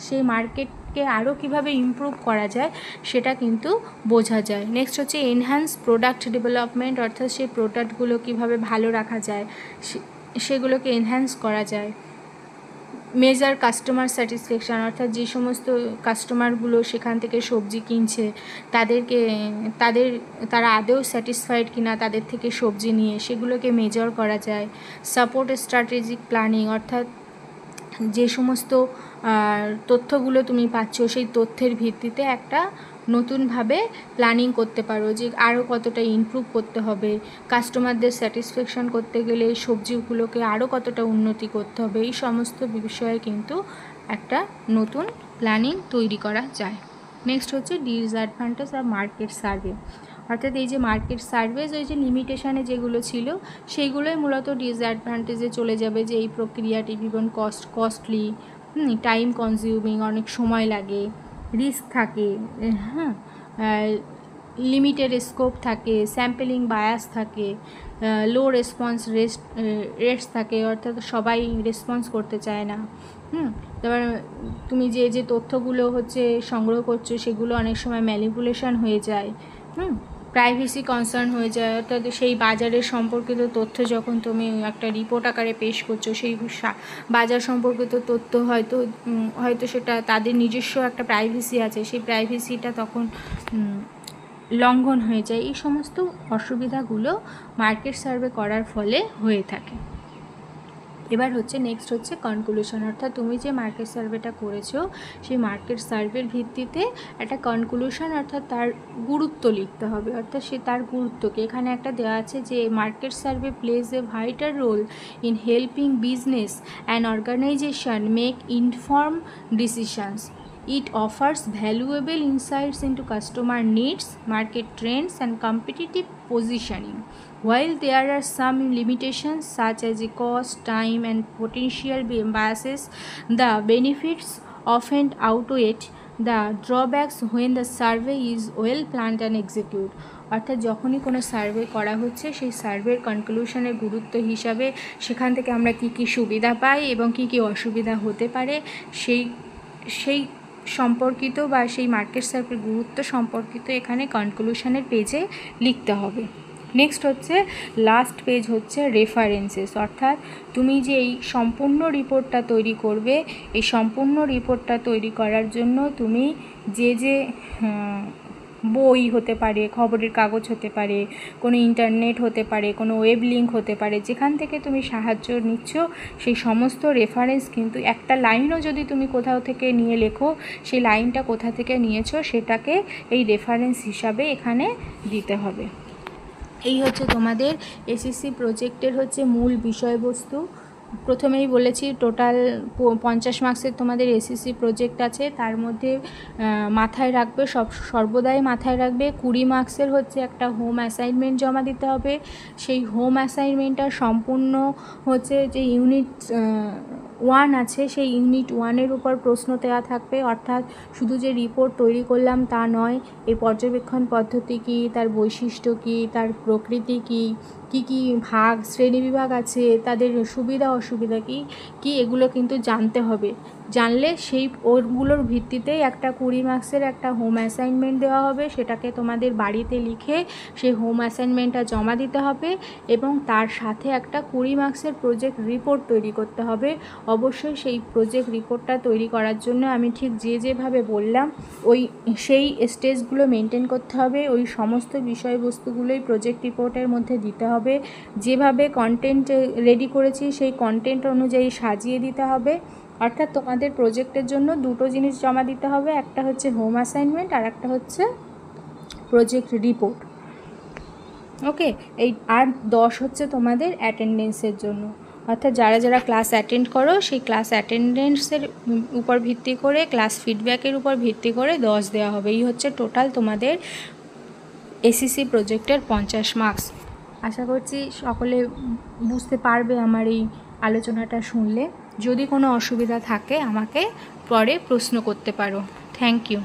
সেই মার্কেটকে আরও কীভাবে ইমপ্রুভ করা যায় সেটা কিন্তু বোঝা যায়। নেক্সট হচ্ছে এনহ্যান্স প্রোডাক্ট ডেভেলপমেন্ট, অর্থাৎ সেই প্রোডাক্টগুলো কীভাবে ভালো রাখা যায়, সেগুলোকে এনহ্যান্স করা যায়। মেজার কাস্টমার স্যাটিসফ্যাকশান, অর্থাৎ যে সমস্ত কাস্টমারগুলো সেখান থেকে সবজি কিনছে, তারা আদৌ স্যাটিসফাইড কিনা তাদের থেকে সবজি নিয়ে, সেগুলোকে মেজার করা যায়। সাপোর্ট স্ট্র্যাটেজিক প্ল্যানিং, অর্থাৎ যে সমস্ত তথ্যগুলো তুমি পাচ্ছ, সেই তথ্যের ভিত্তিতে একটা নতুনভাবে প্ল্যানিং করতে পারো যে আরও কতটা ইমপ্রুভ করতে হবে, কাস্টমারদের স্যাটিসফ্যাকশান করতে গেলে সবজিগুলোকে আরও কতটা উন্নতি করতে হবে, এই সমস্ত বিষয়ে কিন্তু একটা নতুন প্ল্যানিং তৈরি করা যায়। নেক্সট হচ্ছে ডিসঅ্যাডভান্টেজ অফ মার্কেট সার্ভে, অর্থাৎ এই যে মার্কেট সার্ভেজ ওই যে লিমিটেশানে যেগুলো ছিল, সেইগুলোই মূলত ডিসঅ্যাডভান্টেজে চলে যাবে, যে এই প্রক্রিয়াটি ভীষণ কস্টলি, টাইম কনজিউমিং, অনেক সময় লাগে, রিস্ক থাকে, হ্যাঁ, লিমিটেড স্কোপ থাকে, স্যাম্পলিং বায়াস থাকে, লো রেসপন্স রেটস থাকে, অর্থাৎ সবাই রেসপন্স করতে চায় না। তারপর তুমি যে তথ্যগুলো হচ্ছে সংগ্রহ করছো, সেগুলো অনেক সময় ম্যানিপুলেশন হয়ে যায়, প্রাইভেসি কনসার্ন হয়ে যায়, অর্থাৎ সেই বাজারের সম্পর্কিত তথ্য যখন তুমি একটা রিপোর্ট আকারে পেশ করছো, সেই বাজার সম্পর্কিত তথ্য হয়তো সেটা তাদের নিজস্ব একটা প্রাইভেসি আছে, সেই প্রাইভেসিটা তখন লঙ্ঘন হয়ে যায়। এই সমস্ত অসুবিধাগুলো মার্কেট সার্ভে করার ফলে হয়ে থাকে। এবার হচ্ছে নেক্সট হচ্ছে কনক্লুশন, অর্থাৎ তুমি যে মার্কেট সার্ভেটা করেছো, সেই মার্কেট সার্ভের ভিত্তিতে একটা কনক্লুশন, অর্থাৎ তার গুরুত্ব লিখতে হবে, অর্থাৎ তার গুরুত্বকে এখানে একটা দেওয়া আছে যে market survey plays a vital role in helping business and organization make inform decisions. It offers valuable insights into customer needs, market trends, and competitive positioning. While there are some limitations such as the cost, time, and potential biases, the benefits often outweigh the drawbacks when the survey is well planned and executed. অর্থাৎ যখনই কোনো survey করা হচ্ছে, সেই সার্ভের কনক্লুশনের গুরুত্ব হিসাবে সেখান থেকে আমরা কী কী সুবিধা পাই এবং কী কী অসুবিধা হতে পারে, সেই সম্পর্কিত বা সেই মার্কেট সার্ভের গুরুত্ব সম্পর্কিত এখানে কনক্লুশনের পেজে লিখতে হবে। নেক্সট হচ্ছে লাস্ট পেজ হচ্ছে রেফারেন্সেস, অর্থাৎ তুমি যে এই সম্পূর্ণ রিপোর্টটা তৈরি করবে, এই সম্পূর্ণ রিপোর্টটা তৈরি করার জন্য তুমি যে বই হতে পারে, খবরের কাগজ হতে পারে, কোনো ইন্টারনেট হতে পারে, কোনো ওয়েব লিঙ্ক হতে পারে, যেখান থেকে তুমি সাহায্য নিচ্ছ সেই সমস্ত রেফারেন্স কিন্তু একটা লাইনও যদি তুমি কোথাও থেকে নিয়ে লেখো, সেই লাইনটা কোথা থেকে নিয়েছো সেটাকে এই রেফারেন্স হিসাবে এখানে দিতে হবে। এই হচ্ছে তোমাদের এসএসসি প্রজেক্টের হচ্ছে মূল বিষয়বস্তু। প্রথমেই বলেছি টোটাল 50 মার্কসের তোমাদের এসএসসি প্রজেক্ট আছে, তার মধ্যে মাথায় রাখবে, সর্বদাই মাথায় রাখবে 20 মার্কসের হচ্ছে একটা হোম অ্যাসাইনমেন্ট জমা দিতে হবে। সেই হোম অ্যাসাইনমেন্টটা সম্পূর্ণ হচ্ছে যে ইউনিট 1 আছে সেই ইউনিট 1-এর উপর প্রশ্ন দেওয়া থাকবে, অর্থাৎ শুধু যে রিপোর্ট তৈরি করলাম তা নয়, এই পর্যবেক্ষণ পদ্ধতি কী, তার বৈশিষ্ট্য কী, তার প্রকৃতি কী, কী কী ভাগ শ্রেণীবিভাগ আছে, তাদের সুবিধা অসুবিধা কী এগুলো কিন্তু জানতে হবে। জানলে সেই ওগুলোর ভিত্তিতেই একটা 20 মার্কসের একটা হোম অ্যাসাইনমেন্ট দেওয়া হবে, সেটাকে তোমাদের বাড়িতে লিখে সেই হোম অ্যাসাইনমেন্টটা জমা দিতে হবে এবং তার সাথে একটা 20 মার্কসের প্রজেক্ট রিপোর্ট তৈরি করতে হবে। অবশ্যই সেই প্রজেক্ট রিপোর্টটা তৈরি করার জন্য আমি ঠিক যেভাবে বললাম সেই স্টেজগুলো মেনটেন করতে হবে, ওই সমস্ত বিষয়বস্তুগুলোই প্রজেক্ট রিপোর্টের মধ্যে দিতে হবে। যেভাবে কন্টেন্ট রেডি করেছি সেই কন্টেন্ট অনুযায়ী সাজিয়ে দিতে হবে। অর্থাৎ তোমাদের প্রজেক্টের জন্য দুটো জিনিস জমা দিতে হবে, একটা হচ্ছে হোম অ্যাসাইনমেন্ট আর একটা হচ্ছে প্রজেক্ট রিপোর্ট। ওকে, এই আর 10 হচ্ছে তোমাদের অ্যাটেন্ডেন্সের জন্য, অর্থাৎ যারা ক্লাস অ্যাটেন্ড করো সেই ক্লাস অ্যাটেন্ডেন্সের উপর ভিত্তি করে, ক্লাস ফিডব্যাকের উপর ভিত্তি করে 10 দেওয়া হবে। এই হচ্ছে টোটাল তোমাদের এসএসসি প্রজেক্টের 50 মার্কস। আশা করছি সকলে বুঝতে পারবে আমার এই আলোচনাটা শুনলে। যদি কোনো অসুবিধা থাকে আমাকে পরে প্রশ্ন করতে পারো। Thank you.